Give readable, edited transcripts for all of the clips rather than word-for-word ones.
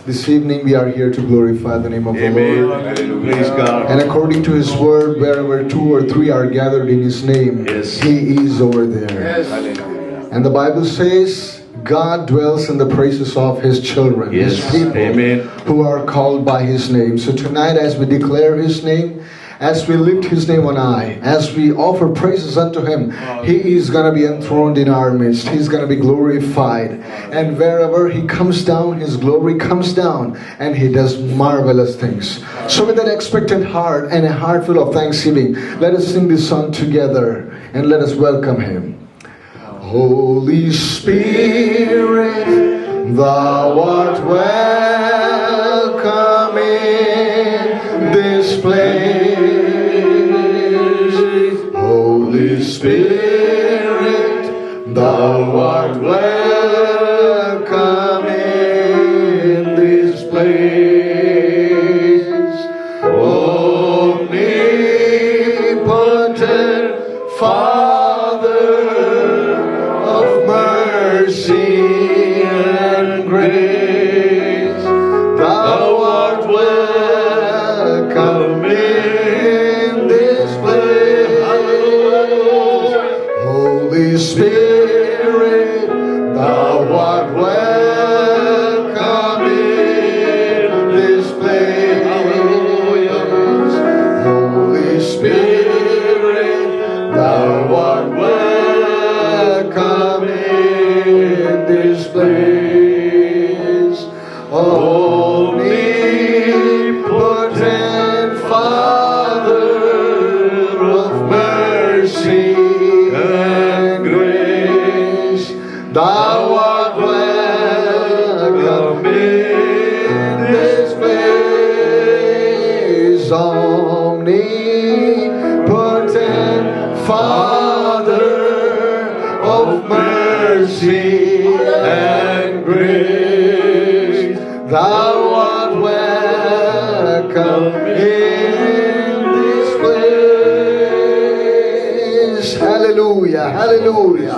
This evening we are here to glorify the name of the Amen. Lord. Hallelujah. Praise God. And according to His word, wherever 2 or 3 are gathered in His name, Yes. He is over there. Hallelujah. And the Bible says, God dwells in the praises of His children, His Yes. people, Amen. who are called by His name. So tonight, as we declare His name, as we lift His name on high, as we offer praises unto Him, He is going to be enthroned in our midst. He's going to be glorified. And wherever He comes down, His glory comes down, and He does marvelous things. So with that expectant heart and a heart full of thanksgiving, let us sing this song together, and let us welcome Him. Holy Spirit, Thou art welcome in this place. Holy Spirit, Thou art welcome in this place. Omnipotent Father of mercy and grace, Thou art welcome in this place. Holy Spirit, Thou art welcome in this place. Holy Spirit, Thou art welcome in this place. Omnipotent Father of mercy and grace, Thou art welcome in this place. Omnipotent Father of mercy and grace, Thou art welcome in this place. Hallelujah, hallelujah.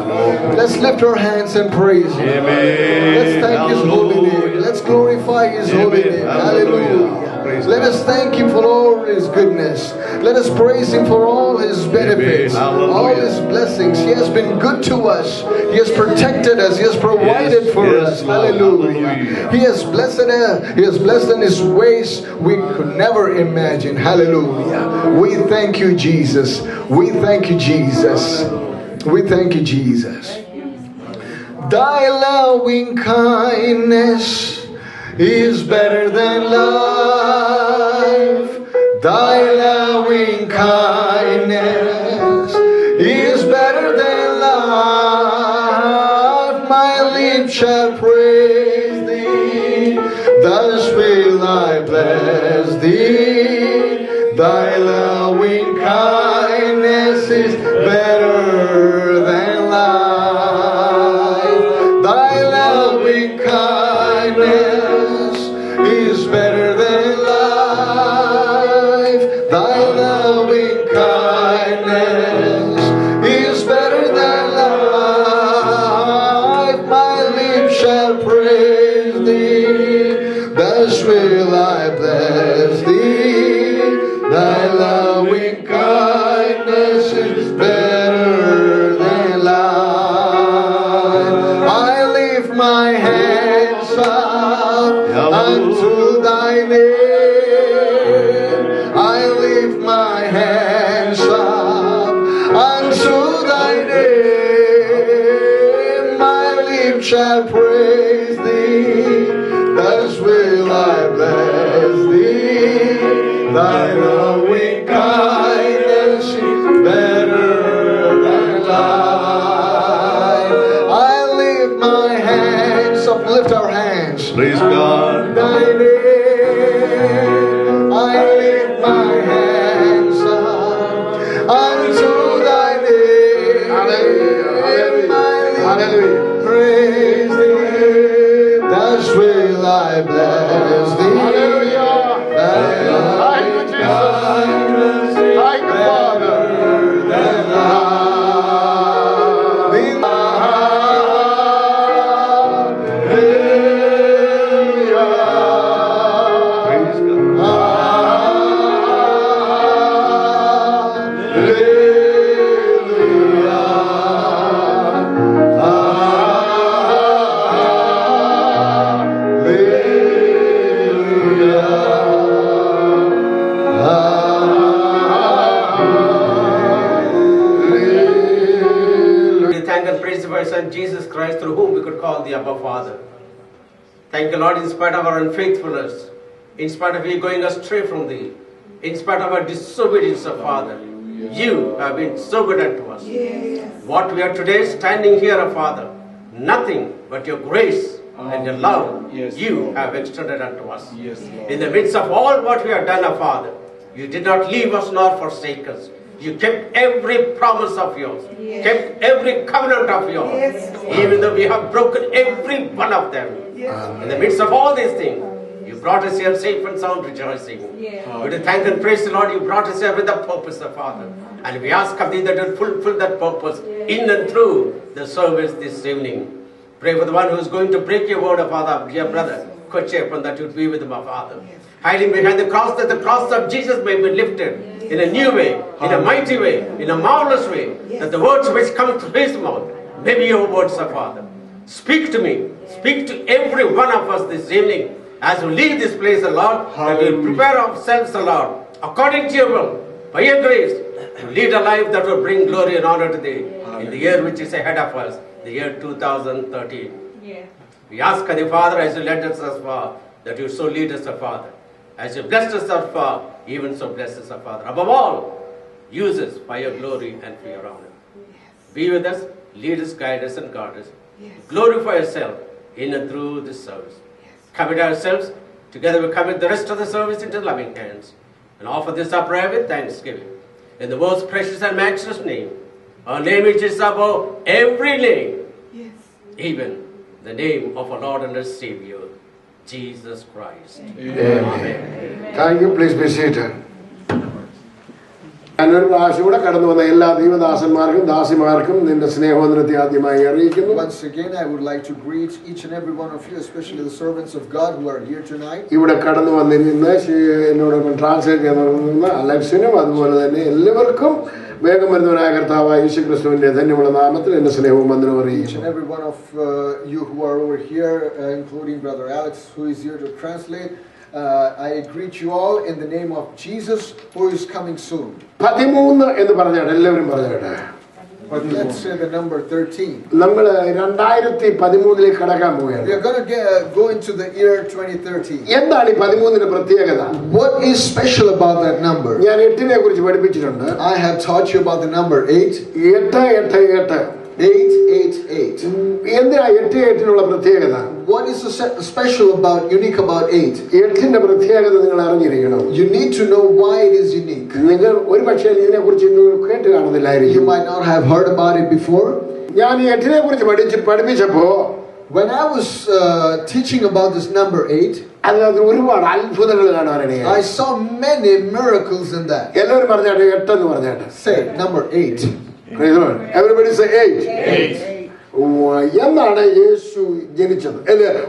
Let's lift our hands and praise Him. Amen. Let's thank His holy name. Hallelujah. Let's glorify His holy Amen. name. Hallelujah. Hallelujah. Praise Let God. us thank Him for all His goodness. Let us praise Him for all His benefits, Hallelujah. all His blessings. He has been good to us. He has protected us. He has provided Yes, for yes, us. Lord. Hallelujah. Hallelujah. He has blessed us. He has blessed in His ways we could never imagine. Hallelujah. We thank you, Jesus. We thank you, Jesus. We thank you, Jesus. Thy loving kindness is better than life. Thy loving kindness is better than life. My lips shall praise Thee, thus will I bless Thee. Thy loving kindness is better than life. Thy loving kindness is better than life. Thy loving kindness is better than life. My lips shall praise Thee, thus will I bless Thee. Thy loving kindness is better than life. I lift my hands up unto Thy name. I lift my hands up unto Thy name. My lips shall praise Thee, thus will I bless Thee. Thy loving kindness is better than life. I lift my hands up, lift our hands. Praise God. Thy name, I lift my hands up unto Thy name. Hallelujah, hallelujah, hallelujah. Praise Thee, thus will I bless Thee. Hallelujah. Thy Thank you, Jesus. Thank you, Father. Hallelujah. glorified Son Jesus Christ, through whom we could call thee Abba Father. Thank you, Lord, in spite of our unfaithfulness, in spite of we going astray from thee, in spite of our disobedience, O Father, you have been so good unto us. What we are today standing here, O Father, nothing but your grace and your love you have extended unto us. In the midst of all what we have done, O Father, you did not leave us nor forsake us. You kept every promise of yours, kept every covenant of yours, even though we have broken every one of them. In the midst of all these things, you brought us here safe and sound, rejoicing. We do thank and praise the Lord. You brought us here with a purpose, the Father, and we ask of thee that you fulfill that purpose in and through the service this evening. Pray for the one who is going to break your word, Father, dear brother Kochepan, that you would be with him, Father. Hide him behind the cross, that the cross of Jesus may be lifted in a new way, in a mighty way, in a marvelous way, that the words which come through his mouth may be your words, Father. Speak to me, speak to every one of us this evening as we leave this place, Lord, that we will prepare ourselves, Lord, according to your will, by your grace, to lead a life that will bring glory and honor to thee in the year which is ahead of us, the year 2013. We ask of the Father, as you led us thus far, that you so lead us, Father. As you blessed us thus far, even so bless us, Father. Above all, use us for your glory and for your honor. Be with us, lead us, guide us, and guard us. Glorify yourself in and through this service. Commit ourselves, together we commit the rest of the service into loving hands, and offer this up prayer with thanksgiving. In the most precious and matchless name, our name which is above every name, even the name of our Lord and our Savior, Jesus Christ. Amen. Thank you. Please be seated. ഞാനൊരു പ്രാവശ്യം കൂടെ കടന്നു വന്ന എല്ലാ ദൈവദാസന്മാർക്കും ദാസിമാർക്കും നിന്റെ സ്നേഹോദരത്തെ ആദ്യമായി അറിയിക്കുന്നു. Once again, I would like to greet each and every one of you, especially the servants of God who are here tonight. ഇവിടെ കടന്നു വന്നിരുന്ന എന്നോടൊപ്പം ട്രാൻസ്ലേറ്റ് ചെയ്യുന്ന അലക്സിനും അതുപോലെ തന്നെ എല്ലാവർക്കും വേഗം വരുന്നവനായ കർത്താവായ യേശുക്രിസ്തുവിന്റെ ധന്യമുള്ള നാമത്തിൽ എന്റെ സ്നേഹവും വന്ദനവും അറിയിക്കുന്നു. Each and every one of you who are over here, including Brother Alex, who is here to translate, I greet you all in the name of Jesus, who is coming soon. 13 എന്ന് പറഞ്ഞാട്ടെ, എല്ലാവരും പറഞ്ഞാട്ടെ. Let's say the number 13. നമ്മൾ 2013 കടക്കാൻ പോവുകയാണ്. We are going to go into the year 2013. എന്താണ് ഈ 13ന്റെ പ്രത്യേകത? What is special about that number? ഞാൻ 8നെ കുറിച്ച് പഠിപ്പിച്ചിട്ടുണ്ട്. I have taught you about the number 8. 888. 888. എന്തിനാ 88നുള്ള പ്രത്യേകത? What is so special about, unique about 8? 8ന്റെ പ്രത്യേകത നിങ്ങൾ അറിഞ്ഞിരിക്കണം. You need to know why it is unique. നിങ്ങൾ ഒരു പക്ഷേ ഇതിനെ കുറിച്ച് കേട്ട് കാണുന്നില്ലായിരിക്കും. You might not have heard about it before. ഞാൻ ഈ 8നെ കുറിച്ച് പഠിപ്പിച്ചപ്പോ, when I was teaching about this number 8, അതിനകത്ത് ഒരുപാട് അത്ഭുതങ്ങൾ കാണാനിടയായി. I saw many miracles in that. എല്ലാവരും പറഞ്ഞാട്ടെ 8 എന്ന് പറഞ്ഞാട്ടെ. Say number 8. Everybody say 8. 8. എന്നാണ് യേശു ജനിച്ചത്,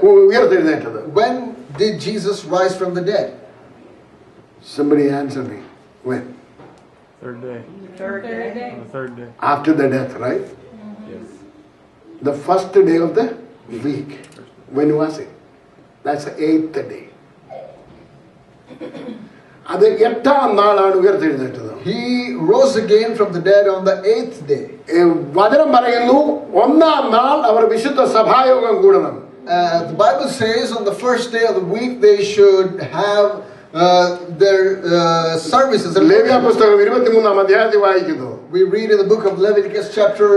ഉയർത്തെഴുന്നേറ്റത്? When did Jesus rise from the dead? Somebody answer me. When? Third day. On the third day. After the death, right? Yes. The first day of the week. When was it? That's the 8th day. അത് 8ാം നാളാണ് ഉയർത്തെഴുന്നേറ്റത്. He rose again from the dead on the 8th day. വചനം പറയുന്നു 1ാം നാൾ അവർ വിശുദ്ധ സഭായോഗം കൂടണം. The Bible says on the first day of the week they should have their services. ലേവ്യ പുസ്തകം 23-ാം അധ്യായത്തിൽ വായിക്കുന്നു. We read in the book of Leviticus chapter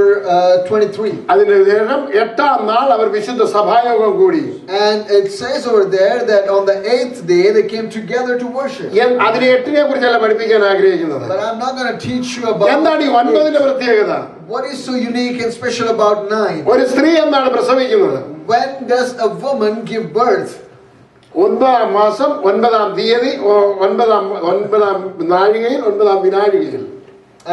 23. അതിന്റെ ശേഷം 8ാം നാൾ അവർ വിശുദ്ധ സഭായോഗം കൂടി. And it says over there that on the 8th day they came together to worship. അതിനെ 8നെ കുറിച്ചല്ല പഠിപ്പിക്കാൻ ആഗ്രഹിക്കുന്നത്. But I'm not going to teach you about. എന്താണ് ഈ 9ന്റെ പ്രത്യേകത? What is so unique and special about 9? ഒരു സ്ത്രീ എന്താണ് പ്രസവിക്കുന്നത്? When does a woman give birth? 9ാം മാസം 9ാം തീയതി 9ാം നാഴികയിൽ 9ാം വിനാഴികയിൽ.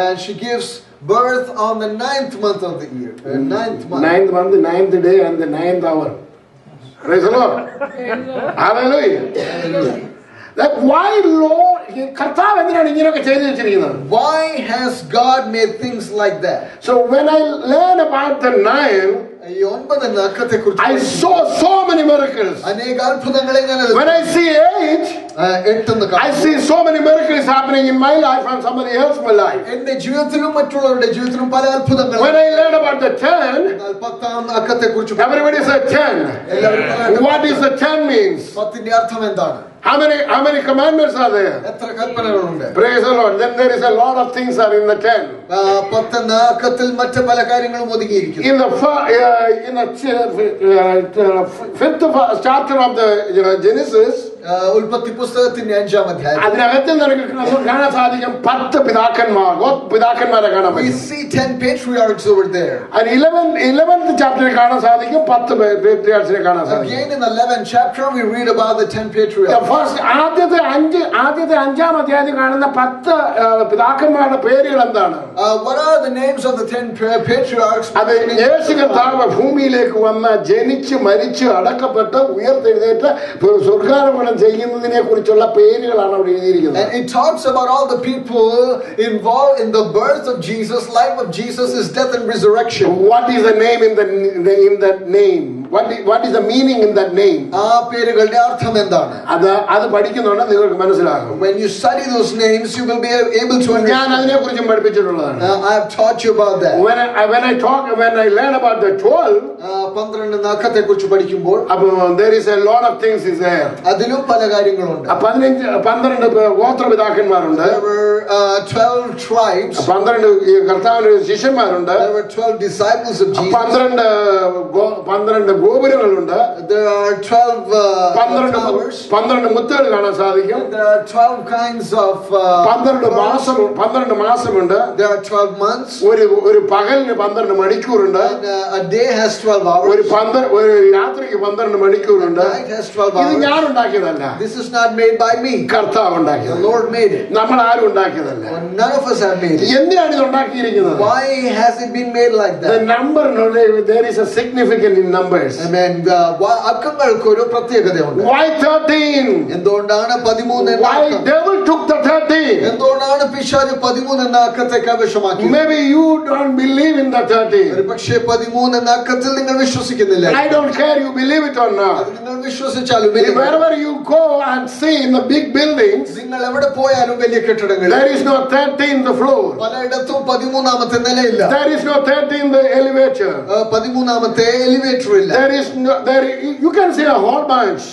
And she gives birth on the 9th month of the year. 9th month. 9th month, 9th day and the 9th hour. Praise the Lord. Hallelujah. That why Lord, കർത്താവ് എന്തിനാണ് ഇങ്ങനെയൊക്കെ ചെയ്തു വെച്ചിരിക്കുന്നത്? Why has God made things like that? So when I learn about the 9, I saw so many miracles. അനേക അത്ഭുതങ്ങളെ ഞാൻ When I see 8, 8 I see so many miracles happening in my life and somebody else's life. എന്റെ ജീവിതത്തിലും മറ്റുള്ളവരുടെ ജീവിതത്തിലും പല അത്ഭുതങ്ങൾ. When I learned about the 10, 10 അക്കത്തെക്കുറിച്ച് everybody said 10. What is the 10 means? 10ന്റെ അർത്ഥം എന്താണ്? How many commandments are there? എത്ര കൽപ്പനകളുണ്ട്? Praise the Lord. Then there is a lot of things are in the 10. 10 അക്കത്തിൽ മറ്റു പല കാര്യങ്ങളും ഒതുങ്ങിയിരിക്കുന്നു. In the fifth chapter of the Genesis, ഉൽപ്പത്തി പുസ്തകത്തിന്റെ 5-ാം അധ്യായം, അതിനകത്ത് നമുക്ക് കാണാൻ സാധിക്കും 10 പിതാക്കന്മാരെ കാണാൻ we പറ്റും. see 10 patriarchs over there. And 11th chapter കാണാൻ സാധിക്കും 10 patriarchs കാണാൻ സാധിക്കും. Again in the 11th chapter we read about the 10 patriarchs. ആദ്യത്തെ 5ാം അധ്യായത്തിൽ കാണുന്ന 10 പിതാക്കന്മാരുടെ പേരുകൾ എന്താണ്? What are the names of the 10 patriarchs? അത് യേശു കർത്താവ് ഭൂമിയിലേക്ക് വന്ന് ജനിച്ച് മരിച്ച് അടക്കപ്പെട്ട് ഉയർത്തെഴുന്നേറ്റ് സ്വർഗ്ഗാരോഹണം ചെയ്യുന്നതിനെ കുറിച്ചുള്ള പേരുകളാണ് അവിടെ എഴുതിയിരിക്കുന്നത്. And it talks about all the people involved in the birth of Jesus, life of Jesus, his death and resurrection. What is the name in that name? What is the meaning in that name? ആ പേരുകളുടെ അർത്ഥം എന്താണ്? അത് പഠിക്കുന്നുണ്ട് നിങ്ങൾക്ക് മനസ്സിലാകും. When you study those names you will be able to ഞാൻ understand. അതിനെക്കുറിച്ചും പഠിപ്പിച്ചിട്ടുള്ളതാണ്. I have taught you about that. When I learn about the 12, 12 അക്കത്തെക്കുറിച്ച് പഠിക്കുമ്പോൾ there is a lot of things is there. അതിലും പല കാര്യങ്ങളുണ്ട്. 12 ഗോത്രപിതാക്കന്മാരുണ്ട്. There were 12 tribes. 12 കർത്താവിന്റെ ശിഷ്യന്മാരുണ്ട്. There were 12 disciples of Jesus. 12 ഗോപുരങ്ങളുണ്ട്. There are 12 towers. 12 മുത്തുകൾ കാണാൻ സാധിക്കും. There are 12 kinds of 12 മാസമുണ്ട്. There are 12 months. ഒരു പകലിന് 12 മണിക്കൂറുണ്ട്. And a day has 12 hours. ഒരു രാത്രിക്ക് 12 മണിക്കൂറുണ്ട്. A night has 12 ഇത് hours. ഞാൻ ഉണ്ടാക്കിയതല്ല. This is not made by me. കർത്താവ് The ഉണ്ടാക്കിയത്. Lord made it. നമ്മൾ ആരും ഉണ്ടാക്കിയതല്ല. None of us have made it. എന്തിനാണ് ഇത് ഉണ്ടാക്കിയിരിക്കുന്നത്? Why has it been made like The that? number, there is a significance in numbers. Amen. അക്കങ്ങൾക്ക് ഒരു പ്രത്യേകതയുണ്ട്. Why 13? എന്തുകൊണ്ടാണ് 13 എന്ന Why അക്കം? devil took the 13? എന്തുകൊണ്ടാണ് പിശാച് 13 എന്ന അക്കത്തെ കൈവശമാക്കിയത്? Maybe you don't believe in the 13. പക്ഷേ 13 എന്ന അക്കത്തിൽ നിങ്ങൾ വിശ്വസിക്കുന്നില്ല. I don't care you believe it or not. അത് നിങ്ങൾ വിശ്വസിച്ചാലും Wherever you go and see in the big buildings, നിങ്ങൾ എവിടെ പോയാലും വലിയ കെട്ടിടങ്ങൾ, there is no 13th floor. പലയിടത്തും 13ാമത്തെ നിലയില്ല. There is no 13th elevator. 13ാമത്തെ എലിവേറ്റർ ഇല്ല. You can see a whole bunch.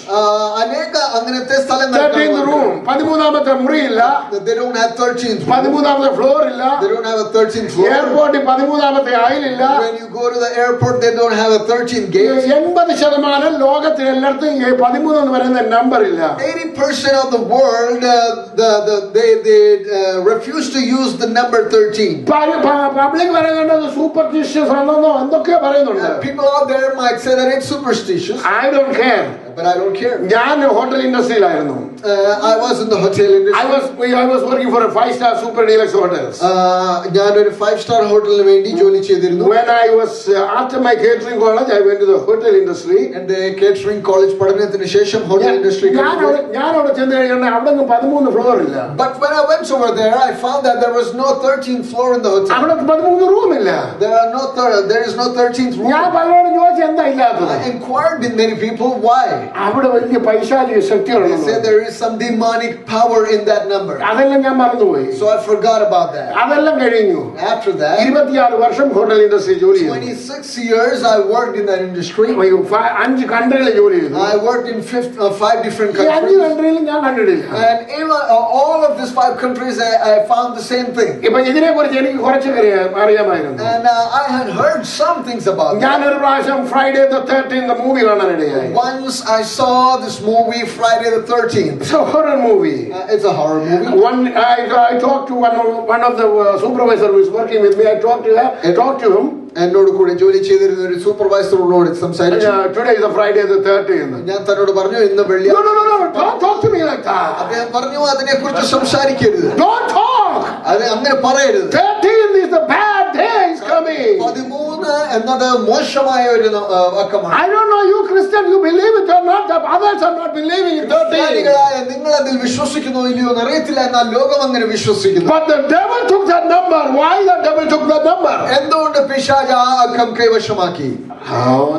അനേക അങ്ങനത്തെ സ്ഥലങ്ങൾ 13th room. 13ാമത്തെ മുറി ഇല്ല. They don't have 13th room. 13ാമത്തെ floor ഇല്ല. They don't have a 13th floor. എയർപോർട്ടിൽ 13ാമത്തെ aisle ഇല്ല. When you go to the airport they don't have a 13th gate. 80% ലോകത്തിൽ എല്ലായിടത്തും 13 എന്ന് പറയുന്ന നമ്പർ ഇല്ല. 80% of the world they refuse to use the number 13. Public പറയുന്നുണ്ട് superstitious ആണെന്നോ എന്തൊക്കെയോ പറയുന്നുണ്ട്. People out there might say that it's superstitious. I don't care. But I don't care. ഞാൻ hotel ഇൻഡസ്ട്രിയിലായിരുന്നു. I was in the hotel industry. I was working for a 5-star super deluxe hotels. ഞാൻ ഒരു 5-star ഹോട്ടലിന് വേണ്ടി ജോലി ചെയ്തിരുന്നു. When I was after my catering college I went to the hotel industry. എന്റെ catering college പഠനത്തിന് ശേഷം hotel industry. ഞാൻ അവിടെ ചെന്ന് കഴിഞ്ഞാൽ അവിടെ 13 ഫ്ലോർ ഇല്ല. But when I went over there I found that there was no 13th floor in the hotel. അവിടെ 13 റൂം ഇല്ല. There is no 13th room. ഞാൻ പലരോടും ചോദിച്ചു എന്താ ഇല്ലാത്തത്. I inquired with many people why. അവിടെ വലിയ പൈശാചിക ശക്തികളുണ്ട്. They said there is some demonic power in that number. അതെല്ലാം ഞാൻ മറന്നുപോയി. So I forgot about that. അതെല്ലാം കഴിഞ്ഞു. After that 26 വർഷം ഹോട്ടൽ ഇൻഡസ്ട്രി ജോലി ചെയ്തു. 26 years I worked in that industry. 5 കൺട്രികളിൽ ജോലി ചെയ്തു. I worked in 5 different ഈ 5 countries. കൺട്രിയിലും ഞാൻ കണ്ടിട്ടില്ല. And in all of these 5 countries I found the same thing. ഇപ്പൊ ഇതിനെക്കുറിച്ച് എനിക്ക് കുറച്ചൊക്കെ അറിയാമായിരുന്നു. And I had heard some things about it. ഞാൻ ഒരു പ്രാവശ്യം Friday the 13th മൂവി കാണാനിടയായി. Once I saw this movie Friday the 13th. It's a horror movie. It's a horror movie. I talked to one of the supervisor who is working with me. I talked to him. എന്നോട് കൂടെ ജോലി ചെയ്തിരുന്ന ഒരു സൂപ്പർവൈസറോട് സംസാരിച്ചു. Today is the Friday the 13th. ഞാൻ തന്നോട് പറഞ്ഞു ഇന്ന് വെള്ളി. No, don't talk to me like that. അദ്ദേഹം പറഞ്ഞു അതിനെക്കുറിച്ച് സംസാരിക്കരുത്. Don't talk. അത് അങ്ങനെ പറയരുത്. 13th is the bad day is coming. 13 എന്നത് മോശമായ ഒരു അക്കമാണ്. I don't know you Christian you believe it or not. The others are not believing in 13. നിങ്ങൾ അതിൽ വിശ്വസിക്കുന്നോ ഇല്ലയോ എന്നറിയത്തില്ല, എന്നാൽ ലോകം അങ്ങനെ വിശ്വസിക്കുന്നു. But the devil took that number. Why the devil took that number? എന്തുകൊണ്ട് പിശാച് ആ അക്കം കൈവശമാക്കി?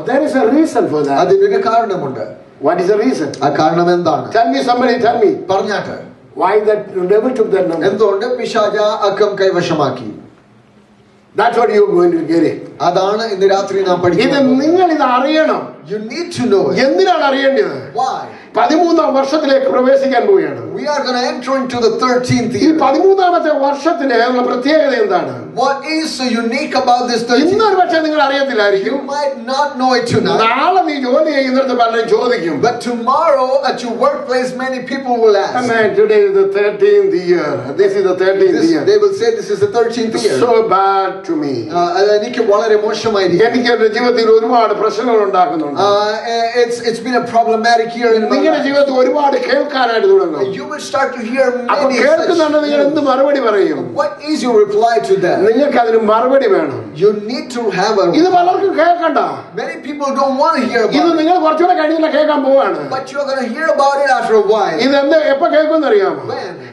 There is a reason for that. അതിനൊരു കാരണമുണ്ട്. What is the reason? ആ കാരണം എന്താണ്? Tell me, somebody tell me. പറഞ്ഞാട്ടെ. Why that devil took that number? എന്തുകൊണ്ട് പിശാച അക്കം കൈവശമാക്കി? That's what you're going to get it. അതാണ് ഇന്ന് രാത്രി നാം ഇത് പഠിക്കുന്നത്. നിങ്ങൾ ഇത് അറിയണം. You need to know it. എന്തിനാണ് അറിയേണ്ടത്? Why? 13ാം വർഷത്തിലേക്ക് പ്രവേശിക്കാൻ പോവുകയാണ്. We are going to enter into the 13th ഈ year. 13ാമത്തെ വർഷത്തിലെ ഉള്ള പ്രത്യേകത എന്താണ്? What is so unique about this 13th? ഇന്നൊരു പക്ഷേ നിങ്ങൾ അറിയത്തില്ലായിരിക്കും. You might not know it tonight. നാളെ നീ ജോലി ചെയ്യുന്നിടത്ത് പലരും ചോദിക്കും. But tomorrow at your workplace, many people will ask. Man, today is the 13th year. This is the 13th year. They will say this is the 13th year. So bad to me. എനിക്ക് വളരെ മോശമായിരിക്കും. എനിക്ക് എന്റെ ജീവിതത്തിൽ ഒരുപാട് പ്രശ്നങ്ങൾ ഉണ്ടാക്കുന്നുണ്ട്. It's been a problematic year in my നിങ്ങളുടെ life. ജീവിതത്തിൽ ഒരുപാട് കേൾക്കാനായിട്ട് തുടങ്ങും. You will start to hear അപ്പൊ many കേൾക്കുന്നുണ്ട് നിങ്ങൾ എന്ത് such. മറുപടി പറയും? What is your reply to that? നിങ്ങൾക്ക് അതിന് മറുപടി വേണം. You need to have a. ഇത് പലർക്കും കേൾക്കണ്ട. Many people don't want to hear ഇത് about it. നിങ്ങൾ കുറച്ചുകൂടെ കഴിഞ്ഞില്ല കേൾക്കാൻ പോവാണ്. But you're going to hear about it after a while. ഇത് എന്ത് എപ്പോ കേൾക്കുമെന്ന് അറിയാമോ?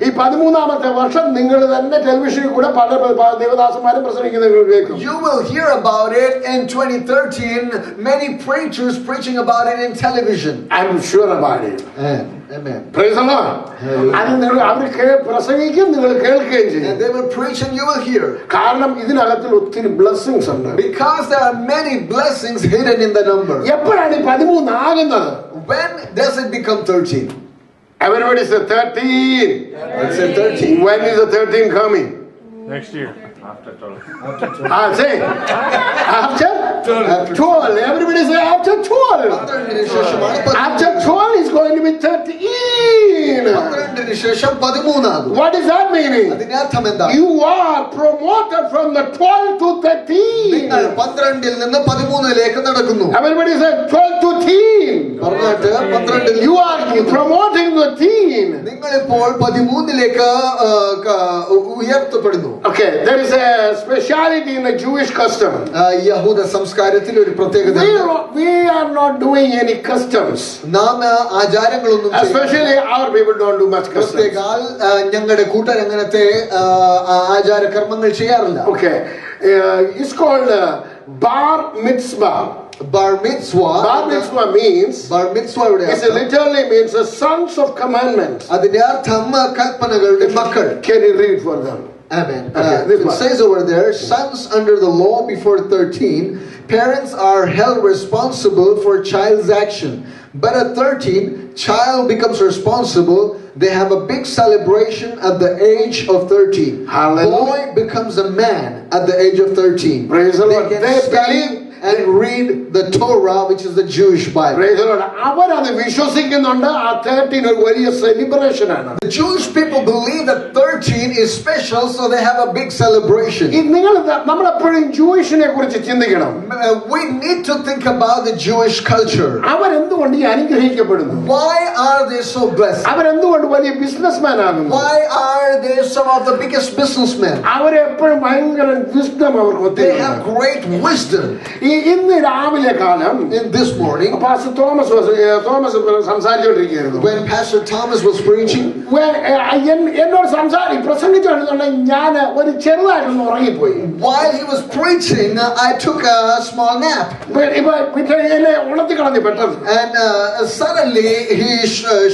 ഈ 13ാമത്തെ വർഷം നിങ്ങൾ തന്നെ ടെലിവിഷനിൽ കൂടെ പല ദേവദാസന്മാരും പ്രസംഗിക്കുന്നത് കേൾക്കും. You will hear about it in 2013. Many preachers preaching about it in television. I'm sure about it. Amen. Praise the Lord. അത് നിങ്ങൾ അവർ പ്രസംഗിക്കും, നിങ്ങൾ കേൾക്കുകയും ചെയ്യും. And they will preach and you will hear. കാരണം ഇതിനകത്തിൽ ഒത്തിരി ബ്ലെസ്സിങ്സ് ഉണ്ട്. Because there are many blessings hidden in the number. എപ്പോഴാണ് ഈ 13 ആകുന്നത്? When does it become 13? Everybody say 13. Let's say 13. When is the 13 coming? Next year. Say after 12. Everybody say after 12. After 12 is going to be 13. What is that meaning? You are promoted from the 12 to 13. Everybody say 12 to teen. You are promoting the teen. Okay, there is a speciality in the Jewish custom. യഹൂദ സംസ്കാരത്തിൽ ഒരു പ്രത്യേകത. We are not doing any customs. നാം ആചാരങ്ങളൊന്നും Especially our people don't do much customs. പ്രത്യേകാൽ ഞങ്ങളുടെ കൂട്ടർ അങ്ങനത്തെ ആചാര കർമ്മങ്ങൾ ചെയ്യാറില്ല. Okay, it's called bar mitzvah. Bar mitzvah. Bar mitzvah means. Bar mitzvah It literally means the sons of commandments. അതിന്റെ അർത്ഥം കൽപ്പനകളുടെ മക്കൾ. Can you read for them? Amen. Okay, It says over there, sons under the law before 13, parents are held responsible for child's action. But at 13, child becomes responsible. They have a big celebration at the age of 13. Hallelujah. Boy becomes a man at the age of 13. Praise the Lord. They They can study and read the Torah, which is the Jewish Bible. Praise the Lord. അവർ അത് വിശ്വസിക്കുന്നുണ്ട്. ആ 13 ഒരു വലിയ celebration ആണ്. The Jewish people believe that 13 is special, so they have a big celebration. നമ്മൾ എപ്പോഴും ജൂയിഷിനെ കുറിച്ച് ചിന്തിക്കണം. We need to think about the Jewish culture. അവരെന്തുകൊണ്ട് ഈ അനുഗ്രഹിക്കപ്പെടുന്നു? Why are they so blessed? അവരെന്തുകൊണ്ട് വലിയ ബിസിനസ്മാൻ ആകുന്നു? Why are they some of the biggest businessmen? അവരെപ്പോഴും ഭയങ്കര wisdom അവർക്ക് They ഒത്തിരി. have great wisdom. ഇന്ന് രാവിലെ കാലം In this morning, pastor Thomas സംസാരിച്ചുകൊണ്ടിരിക്കുകയായിരുന്നു. when Pastor Thomas was preaching, എന്നോട് പ്രസംഗിച്ചുകൊണ്ടിരുന്നുണ്ടെങ്കിൽ ഞാൻ ഒരു ചെറുതായിട്ടൊന്ന് ഉറങ്ങിപ്പോയി. while he was preaching, I took a small nap. എന്നെ ഉണർത്തി കളഞ്ഞു പെട്ടെന്ന്. And suddenly he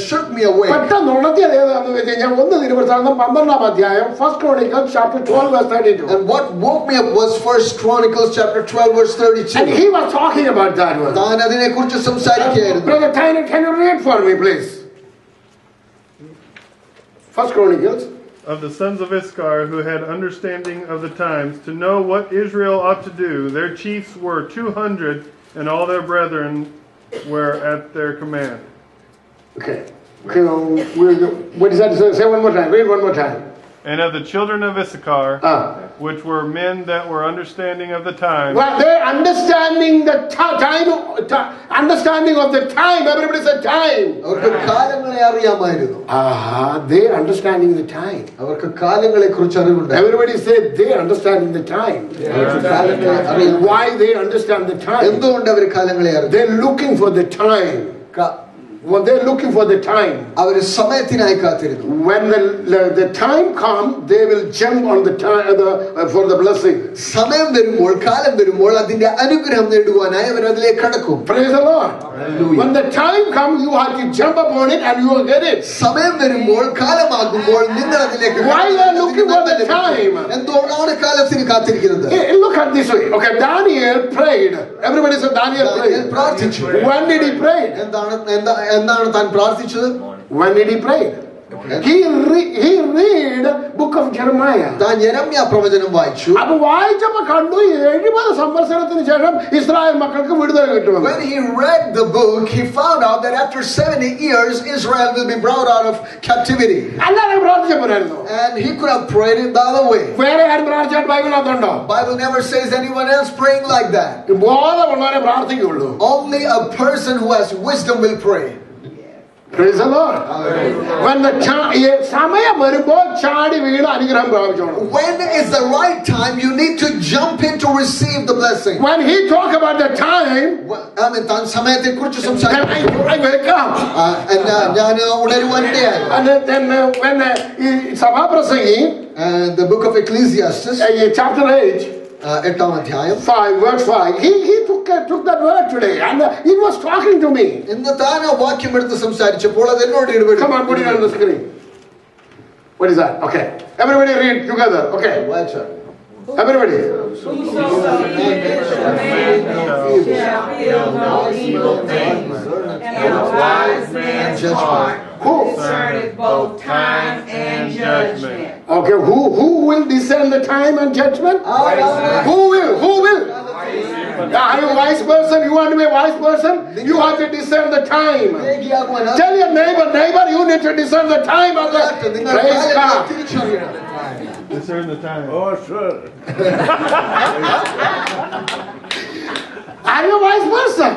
shook me awake. പെട്ടെന്ന് ഉണർത്തിയത് ഏതാണെന്ന് വെച്ച് കഴിഞ്ഞാൽ 1 ദിനവൃത്താന്തം 12-ാം അധ്യായം First Chronicles chapter 12 verse 32. And what woke me up was First Chronicles chapter 12 verse 32. And he was talking about that one. താൻ അതിനെക്കുറിച്ച് സംസാരിക്കുകയായിരുന്നു. Brother Tyler, can you read for me please? First Chronicles. Of the sons of Issachar who had understanding of the times to know what Israel ought to do, their chiefs were 200, and all their brethren were at their command. Okay, what is that? Say one more time. Read one more time. And of the children of Issachar, which were men that were understanding of the time. Well, they're understanding the time, understanding of the time. Everybody said time. അവർക്ക് കാലങ്ങളെ അറിയാമായിരുന്നു. They understanding the time. അവർക്ക് കാലങ്ങളെ കുറിച്ച് അറിവുണ്ട്. Everybody said they understanding the time. Why they understand the time? എന്തുകൊണ്ട് അവർ കാലങ്ങളെ അറിഞ്ഞു? They're looking for the time. Well, they're looking for the time. അവർ സമയത്തിനായി കാത്തിരുന്നു. When the time comes, they will jump on the time for the blessing. സമയം വരുമ്പോൾ, കാലം വരുമ്പോൾ അതിന്റെ അനുഗ്രഹം നേടുവാനായി അവർ അതിലേക്ക് കടക്കും. Praise the Lord. When the time comes, you have to jump upon it and you will get it. സമയം വരുമ്പോൾ, കാലമാകുമ്പോൾ നിങ്ങൾ അതിലേക്ക്. Why are you looking for the time? എന്തുകൊണ്ടാണ് കാലത്തിന് കാത്തിരിക്കുന്നത്? Look at this way. Okay, Daniel prayed. Everybody said Daniel prayed. പ്രാർത്ഥിച്ചു. When did he pray? എന്താണ് താൻ പ്രാർത്ഥിച്ചത്? When did he pray? He read book of Jeremiah. താൻ യെരമ്യാ പ്രവചനം വായിച്ചു. അപ്പോൾ വായിച്ചപ്പോൾ കണ്ടു 70 സംവത്സരത്തിന് ശേഷം ഇസ്രായേൽ മക്കൾക്ക് വിടുതല കിട്ടുമെന്ന്. When he read the book, he found out that after 70 years Israel will be brought out of captivity. അല്ലാതെ പ്രാർത്ഥിച്ചപ്പോഴായിരുന്നു. And he could have prayed it the other way. വേറെ ആരും പ്രാർത്ഥിച്ചാൽ ബൈബിളിനകത്തുണ്ടോ? Bible never says anyone else praying like that. ബോധമുള്ളവരെ പ്രാർത്ഥിക്കുള്ളൂ. Only a person who has wisdom will pray. Praise the Lord. When the സമയം വരുമ്പോൾ ചാടി വീണ് അനുഗ്രഹം പ്രാപിച്ചോണം. When is the right time? You need to jump in to receive the blessing. When he talk about the time, താൻ സമയത്തെക്കുറിച്ച് സംസാരിക്കും. I wake up. ഞാൻ ഉണരുവാനിടയായി. And then when സഭാപ്രസംഗി And the book of Ecclesiastes, chapter 8, 8ാം അധ്യായം 5 verse 5, he took that word today and he was talking to me. ഇന്ന് താൻ ആ വാക്യം എടുത്ത് സംസാരിച്ചപ്പോൾ അത് എന്നോട് ഇടപെട്ടു. Come on, put it on the screen. What is that? Okay, everybody read together. Okay, everybody. Whosoever shall feel no evil thing, and a wise man's heart discerneth both time and judgment. Okay, who will discern the time and judgment? Who will? Are you a wise person? You want to be a wise person? You have to discern the time. Tell your neighbor, you need to discern the time of the praise God. Discern the time. Oh, sure. Are you a wise person?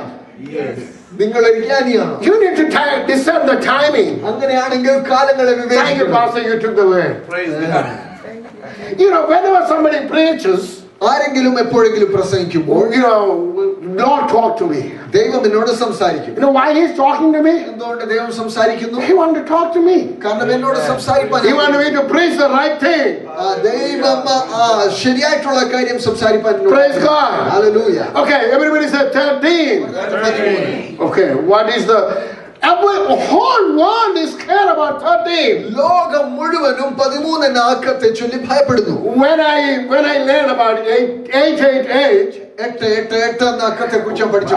Yes. നിങ്ങൾ ഒരു ജ്ഞാനിയാണോ? You need to discern the timing. അങ്ങനെയാണെങ്കിൽ കാലങ്ങളെ Thank you, വിവേചിക്കണം. Pastor, you took the word. Praise God. You know, whenever somebody preaches, ആരെങ്കിലും എപ്പോഴെങ്കിലും പ്രസംഗിക്കുമ്പോൾ Lord talk to me. ദൈവം എന്നോട് സംസാരിക്കും. You know why he's talking to me? എന്തുകൊണ്ട് ദൈവം സംസാരിക്കുന്നു? He wanted to talk to me. കാരണം എന്നോട് സംസാരിക്കാൻ. He wanted me to preach the right thing. ദൈവം ശരിയായിട്ടുള്ള കാര്യം സംസാരിക്കാൻ. Praise God. Hallelujah. Okay, everybody said 13. Okay, what is the whole world is scared about 13. ലോകം മുഴുവനും 13 അക്കത്തെ ചൊല്ലി ഭയപ്പെടുന്നു. When I learned about 888, അക്കത്തെ കുറിച്ച് പഠിച്ചു.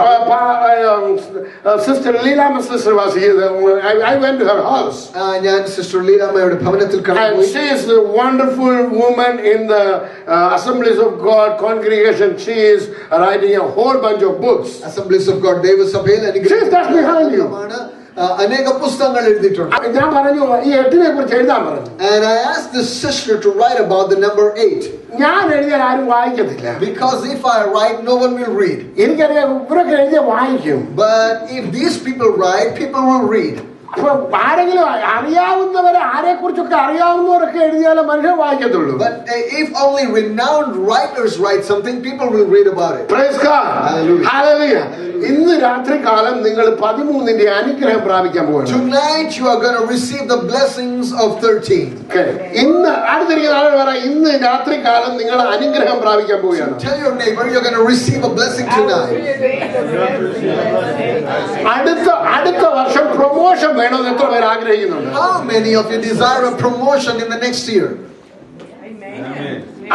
Sister Leela, sister was here. I went to her house. ഞാൻ സിസ്റ്റർ ലീലാമ്മയുടെ ഭവനത്തിൽ And കടന്നുപോയി. she is a wonderful woman in the Assemblies of God congregation. She is writing a whole bunch of books. Assemblies of God ദൈവസഭയിൽ She is just behind you. അനേക പുസ്തകങ്ങൾ എഴുതിയിട്ടുണ്ട്. ഞാൻ പറഞ്ഞു ഈ 8നെ കുറിച്ച് എഴുതാൻ പറഞ്ഞു. And I asked this sister to write about the number 8. ഞാൻ എഴുതിയാൽ ആരും വായിക്കത്തില്ല. Because if I write, no one will read. എനിക്കറിയാം ഇവരൊക്കെ എഴുതിയ വായിക്കും. But if these people write, people will read. അപ്പൊ ആരെങ്കിലും അറിയാവുന്നവരെ ആരെ കുറിച്ചൊക്കെ അറിയാവുന്നവരൊക്കെ എഴുതിയാലേ മനുഷ്യൻ വായിക്കത്തുള്ളൂ. But if only renowned writers write something, people will read about it. Praise God. Hallelujah. Hallelujah. ഇന്ന് രാത്രികാലം നിങ്ങൾ 13ന്റെ അനുഗ്രഹം പ്രാപിക്കാൻ പോകുന്നു. Tonight you are going to receive the blessings of 13. Okay. ഇന്ന് അടുത്തിരിക്കുന്ന ആളുകൾ പറയാം ഇന്ന് രാത്രികാലം നിങ്ങൾ അനുഗ്രഹം പ്രാപിക്കാൻ പോവുകയാണ്. Tell your neighbor you're going to receive a blessing tonight. അടുത്ത വർഷം പ്രൊമോഷൻ വേണമെന്ന് എത്ര പേര് ആഗ്രഹിക്കുന്നുണ്ട്? How many of you desire a promotion in the next year?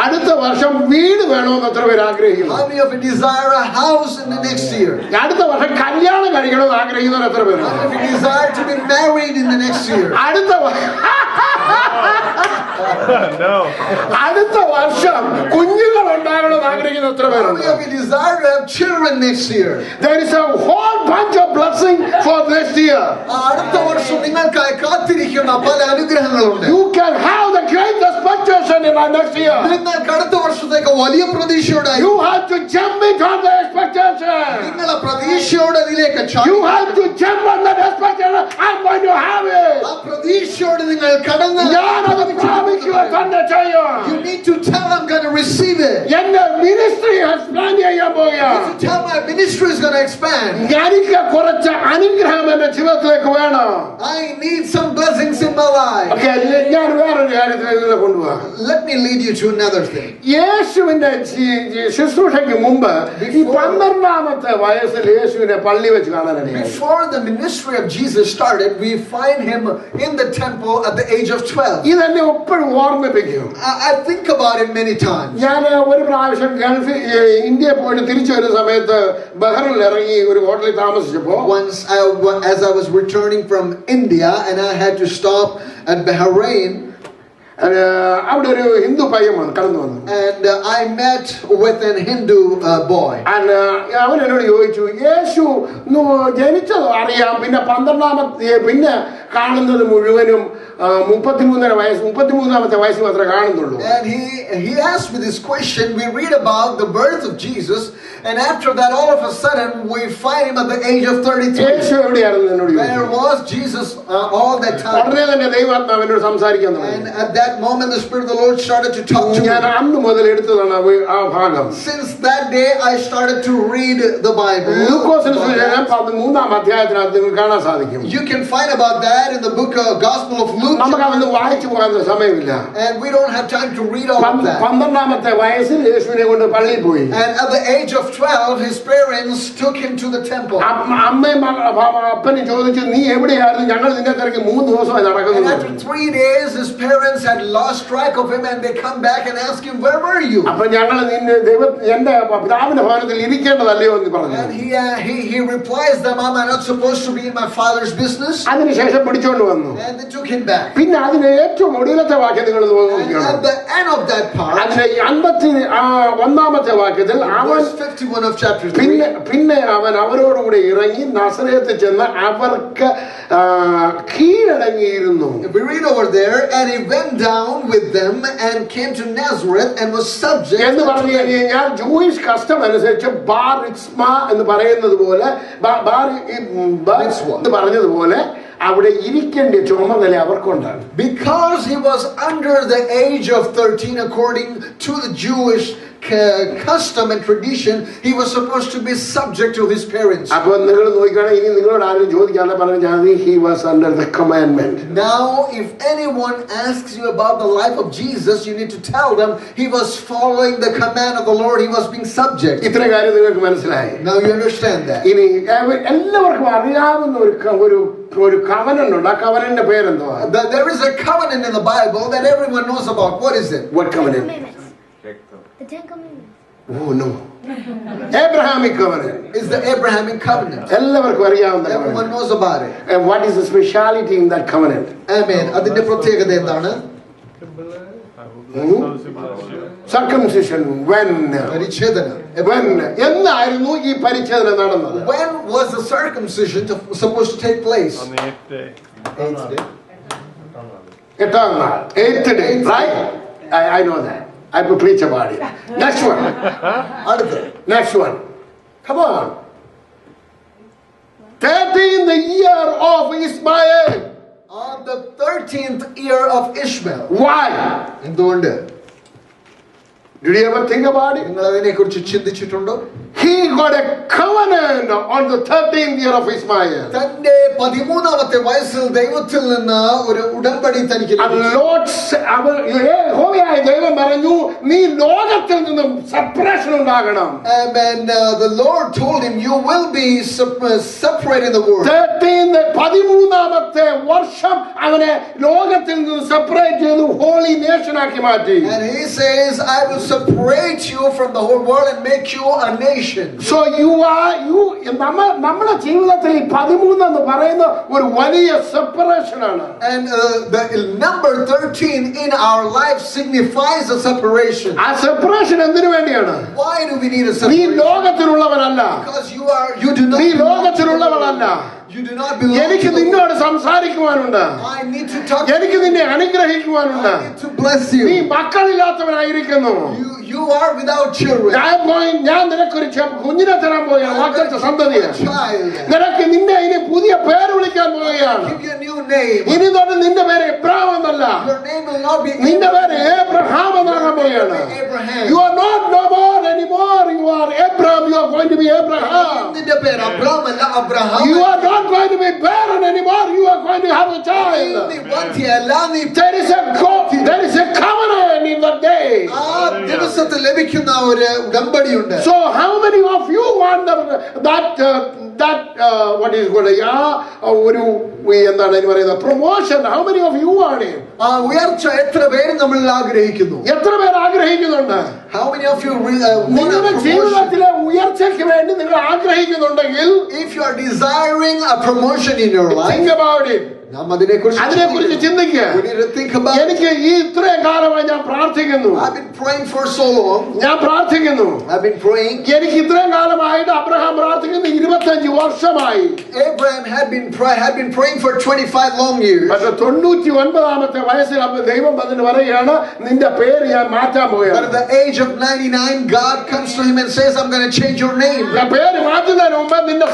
അടുത്ത വർഷം വീട് വേണമെന്ന് എത്ര പേര് ആഗ്രഹിക്കുന്നു? How many of you desire a house in the next year? അടുത്ത വർഷം കല്യാണം കഴിക്കണമെന്ന് ആഗ്രഹിക്കുന്നവർ എത്ര പേര്? How many of you desire to be married in the next year? അടുത്ത വർഷം കുഞ്ഞുങ്ങൾ ഉണ്ടാകണമെന്ന് ആഗ്രഹിക്കുന്ന എത്ര How പേരുണ്ട്? many of you desire to have children next year? There is a whole bunch of blessing for next year. അടുത്ത വർഷം നിങ്ങൾക്കായി കാത്തിരിക്കുന്ന പല അനുഗ്രഹങ്ങളുണ്ട്. You can have the great expectation in our next year. നിങ്ങൾക്ക് അടുത്ത വർഷത്തേക്ക് വലിയ പ്രതീക്ഷയോടെ You have to jump into the expectation. നിങ്ങൾ ആ പ്രതീക്ഷയോടെ അതിലേക്ക് You have to jump on that expectation. I'm going to have it. ആ പ്രതീക്ഷയോടെ നിങ്ങൾ കടന്ന് ഞാനത് പ്രാപിക്കുക തന്നെ ചെയ്യും. You need to tell I'm going to receive it. എന്റെ മിനിസ്ട്രി എക്സ്പാൻഡ് ചെയ്യാൻ പോവുകയാണ്. To tell my ministry is going to expand. എനിക്ക് കുറച്ച് അനുഗ്രഹം എന്റെ ജീവിതത്തിലേക്ക് വേണം. I need some blessings in my life. Okay, ഞാൻ വേറൊരു കാര്യത്തിലേക്ക് കൊണ്ടുപോകാം. Let me lead you to another thing. യേശുവിന്റെ ശുശ്രൂഷയ്ക്ക് മുമ്പ് ഈ 12ാമത്തെ വയസ്സിൽ യേശുവിനെ പള്ളി വെച്ച് കാണാനിടയായി. Before the ministry of Jesus started, we find him in the temple at the age of 12. ഇതെന്നെ എപ്പോഴും ഓർമ്മിപ്പിക്കും. I think about it many times. ഞാൻ ഒരു പ്രാവശ്യം ഗൾഫിൽ ഇന്ത്യയിൽ പോയിട്ട് തിരിച്ചു വരുന്ന സമയത്ത് ബഹ്റിനിൽ ഇറങ്ങി ഒരു ഹോട്ടലിൽ താമസിച്ചപ്പോ Once as I was returning from India and I had to stop at Bahrain, അവിടെ ഒരു ഹിന്ദു പയ്യൻ കടന്നു വന്നു. and I met with an Hindu boy. അവൻ എന്നോട് ചോദിച്ചു, യേശു ജനിച്ചതോ അറിയാം, പിന്നെ 12ാമത്തെ പിന്നെ കാണുന്നത് മുഴുവനും 33ാമത്തെ വയസ്സിൽ മാത്രമേ കാണുന്നുള്ളൂ. And he asked me this question. We read about the birth of Jesus, and after that all of a sudden we find him at the age of 33. യേശു എവിടെയായിരുന്നു എന്നോട് ചോദിച്ചു. Where was Jesus all that time? ഉടനെ തന്നെ ദൈവാത്മാവ് എന്നോട് സംസാരിക്കാൻ And തുടങ്ങി. at that moment the Spirit of the Lord started to talk to ഞാൻ me. അന്ന് മുതൽ എടുത്തതാണ് ആ ഭാഗം. Since that day I started to read the Bible. ലൂക്കോസിന്റെ സുവിശേഷം 13ാം അധ്യായത്തിനകത്ത് നിങ്ങൾക്ക് കാണാൻ സാധിക്കും. You can find about that in the book of Gospel of Luke. നമുക്ക് അതൊന്ന് വായിച്ചു പോകാൻ സമയമില്ല. And we don't have time to read all of that. 12ാമത്തെ വയസ്സിൽ യേശുവിനെ കൊണ്ട് പള്ളിയിൽ പോയി. And at the age of 12 his parents took him to the temple. അമ്മയും അപ്പനും ചോദിച്ചു, നീ എവിടെയായിരുന്നു? ഞങ്ങൾ നിന്നെ തിരക്കി 3 ദിവസമായി And നടക്കുന്നു. after 3 days his parents had lost track of him and they come back and ask him, where were you? അപ്പൊ ഞങ്ങൾ നിന്നെ എന്റെ പിതാവിന്റെ ഭവനത്തിൽ ഇരിക്കേണ്ടതല്ലയോ എന്ന് പറഞ്ഞു. And he replies them, am I not supposed to be in my father's business? അതിനുശേഷം പിടിച്ചോണ്ട് വന്നു. And they took him back. പിന്നെ അതിന് ഏറ്റവും ഒടുവിലത്തെ വാക്യം നിങ്ങൾ And നോക്കിയാണ്. at the end of that part, അതിന്റെ 51ാമത്തെ വാക്യത്തിൽ അവൻ verse 51 of chapter 3, പിന്നെ അവൻ അവരോടുകൂടെ ഇറങ്ങി നസറേത്തിൽ ചെന്ന് അവർക്ക് കീഴടങ്ങിയിരുന്നു. we read over there, and he went down with them and came to Nazareth and was subject എന്ന് പറഞ്ഞു കഴിഞ്ഞാൽ ജൂയിഷ് കസ്റ്റം അനുസരിച്ച് ബാർ ഇസ്മ എന്ന് പറയുന്നത് പോലെ എന്ന് പറഞ്ഞതുപോലെ അവിടെ ഇരിക്കേണ്ട ചുമതല അവർക്കുണ്ടാണ്. because he was under the age of 13 according to the Jewish custom and tradition. He was supposed to be subject to his parents. അപ്പൊ നിങ്ങൾ നോക്കുകയാണെങ്കിൽ ഇനി നിങ്ങളോട് ആരും ചോദിക്കാതെ പറഞ്ഞാൽ he was under the commandment. Now if anyone asks you about the life of Jesus, you need to tell them he was following the command of the Lord. He was being subject. ഇത്ര കാര്യം നിങ്ങൾക്ക് മനസ്സിലായി. Now you understand that. ഇനി എല്ലാവർക്കും അറിയാവുന്ന ഒരു covenant ഉണ്ട്. ആ കവനന്റെ പേരെന്തുവാ? There is a covenant in the Bible that everyone knows about. What is it? What covenant? The Ten Commandments. Oh no. Abrahamic covenant. It's the Abrahamic covenant. എല്ലാവർക്കും അറിയാവുന്ന Everyone covenant. knows about it. And what is the speciality in that covenant? Amen. അതിന്റെ പ്രത്യേകത എന്താണ്? Circumcision. When പരിച്ഛേദന. എന്നായിരുന്നു ഈ പരിച്ഛേദന നടന്നത്? When was the circumcision supposed to take place? On the 8th day. 8th day. 8ാം നാൾ. 8th day, right? I know that. I will preach about it. Next one. അടുത്ത. Next one. Come on. 13th year of Ismael. On the 13th year of Ishmael. Why? എന്തുകൊണ്ട്? Did you ever think about it? നിങ്ങൾ അതിനെക്കുറിച്ച് ചിന്തിച്ചിട്ടുണ്ടോ? He got a covenant on the 13th year of Ismael. തന്റെ 13ാമത്തെ വയസ്സിൽ ദൈവത്തിൽ നിന്ന് ഒരു ഉടമ്പടി തനിക്ക് And Lord യഹോവയായ ദൈവം പറഞ്ഞു, നീ ലോകത്തിൽ നിന്നും സെപ്പറേഷൻ ഉണ്ടാകണം. And the Lord told him, you will be separate in the world. 13ാമത്തെ വർഷം അവനെ ലോകത്തിൽ നിന്ന് സെപ്പറേറ്റ് ചെയ്തു ഹോളി നേഷൻ ആക്കി മാറ്റി. And he says, I will separate you from the whole world and make you a nation. So നമ്മുടെ ജീവിതത്തിൽ 13 എന്ന് പറയുന്ന ഒരു വലിയ സെപ്പറേഷൻ ആണ്. And the number 13 in our life signifies a separation. ആ സെപ്പറേഷൻ എന്തിനു വേണ്ടിയാണ്? Why do we need a നീ separation? ലോകത്തിലുള്ളവനല്ല. Because you do not നീ ലോകത്തിലുള്ളവനല്ല. You do not belong എനിക്ക് to the നിന്നോട് സംസാരിക്കുവാനുണ്ട്. I need to talk. എനിക്ക് നിന്നെ അനുഗ്രഹിക്കുവാനുണ്ട്. I need to bless നീ you. മക്കളില്ലാത്തവനായിരിക്കുന്നു. You are without children. ഞാൻ നിനക്കൊരു കുഞ്ഞിനെ തരാൻ പോവുകയാണ്. മക്കളുടെ സന്തതിയെ Child. നിനക്ക് നിന്നെ ഇനി പുതിയ പേര് വിളിക്കാൻ പോവുകയാണ്. Give you a new name. ഇനി തൊട്ട് നിന്റെ പേര് എബ്രാം എന്നല്ല. അല്ല. Your name will not be നിന്റെ പേര് ഏബ്രഹാം എന്നാകാൻ പോവുകയാണ്. Abraham. You are not no more anymore. You are Abraham. You are going to be Abraham. നിന്റെ പേര് അബ്രഹാം അല്ല, Abraham. You are not going to be barren anymore. You are going to have a child. നീ വന്ധ്യയല്ല, നീ There is a covenant in that day. ആ ദിവസത്തിൽ ലഭിക്കുന്ന ഒരു ഉടമ്പടിയുണ്ട്. So how many of you want what is called ഒരു എന്താണ് അതിന് പറയുന്നത് promotion? How many of you want it? ആ ഉയർച്ച എത്ര പേര് നമ്മൾ ആഗ്രഹിക്കുന്നു? എത്ര പേർ ആഗ്രഹിക്കുന്നുണ്ട്? How many of you want നിങ്ങളുടെ a promotion? ജീവിതത്തിലെ ഉയർച്ചയ്ക്ക് വേണ്ടി നിങ്ങൾ ആഗ്രഹിക്കുന്നുണ്ടെങ്കിൽ If you are desiring a promotion in your life, think about it. നാം അതിനെക്കുറിച്ച് ചിന്തിക്കുക. we need to think about it. എനിക്ക് ഈ ഇത്രയും കാലമായി ഞാൻ പ്രാർത്ഥിക്കുന്നു. I've been praying for so long. ഞാൻ പ്രാർത്ഥിക്കുന്നു. I've been praying. എനിക്ക് ഇത്രയും കാലമായിട്ട് അബ്രഹാം പ്രാർത്ഥിക്കുന്നു 25 വർഷമായി. Abraham had been praying for 25 long years. പക്ഷെ 99ാമത്തെ വയസ്സിൽ ദൈവം വന്നിട്ട് പറയുകയാണ് നിന്റെ പേര് ഞാൻ മാറ്റാൻ But പോവുകയാണ്. at the age of 99, God comes to him and says, I'm going to change your name. ഞാൻ പേര് മാറ്റുന്നതിന് മുമ്പ് നിന്റെ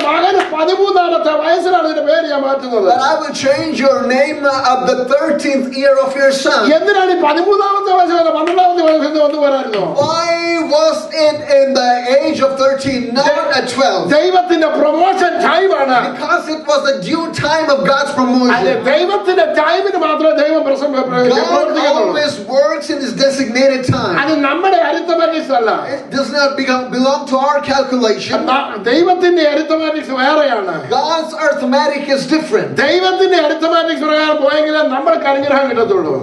മകന് 13ാമത്തെ വയസ്സിലാണ് നിന്റെ പേര് ഞാൻ മാറ്റുന്നത്. But I will change your name of the 13th year of your son. എന്തിനാണ് ഈ 13ാമത്തെ വയസ്സിൽ 12ാമത്തെ വയസ്സിൽ വന്നു വരായിരുന്നു? Why was it in the age of 13, not at 12? ദൈവത്തിന്റെ പ്രൊമോഷൻ ടൈമാണ്. Because it was the due time of God's promotion. ദൈവത്തിന്റെ ടൈമിന് മാത്രമേ ദൈവം God പ്രവർത്തിക്കുന്നുള്ളൂ. always works in his designated time. അത് നമ്മുടെ അരിത്തമാറ്റിക്സ് അല്ല. It does not belong to our calculation. ദൈവത്തിന്റെ അരിത്തമാറ്റിക്സ് വേറെയാണ്. God's arithmetic is different. ദൈവത്തിന്റെ അരിത്തമാറ്റിക്സ് പ്രകാരം പോയെങ്കിലേ നമ്മൾക്ക് അനുഗ്രഹം കിട്ടത്തുള്ളൂ.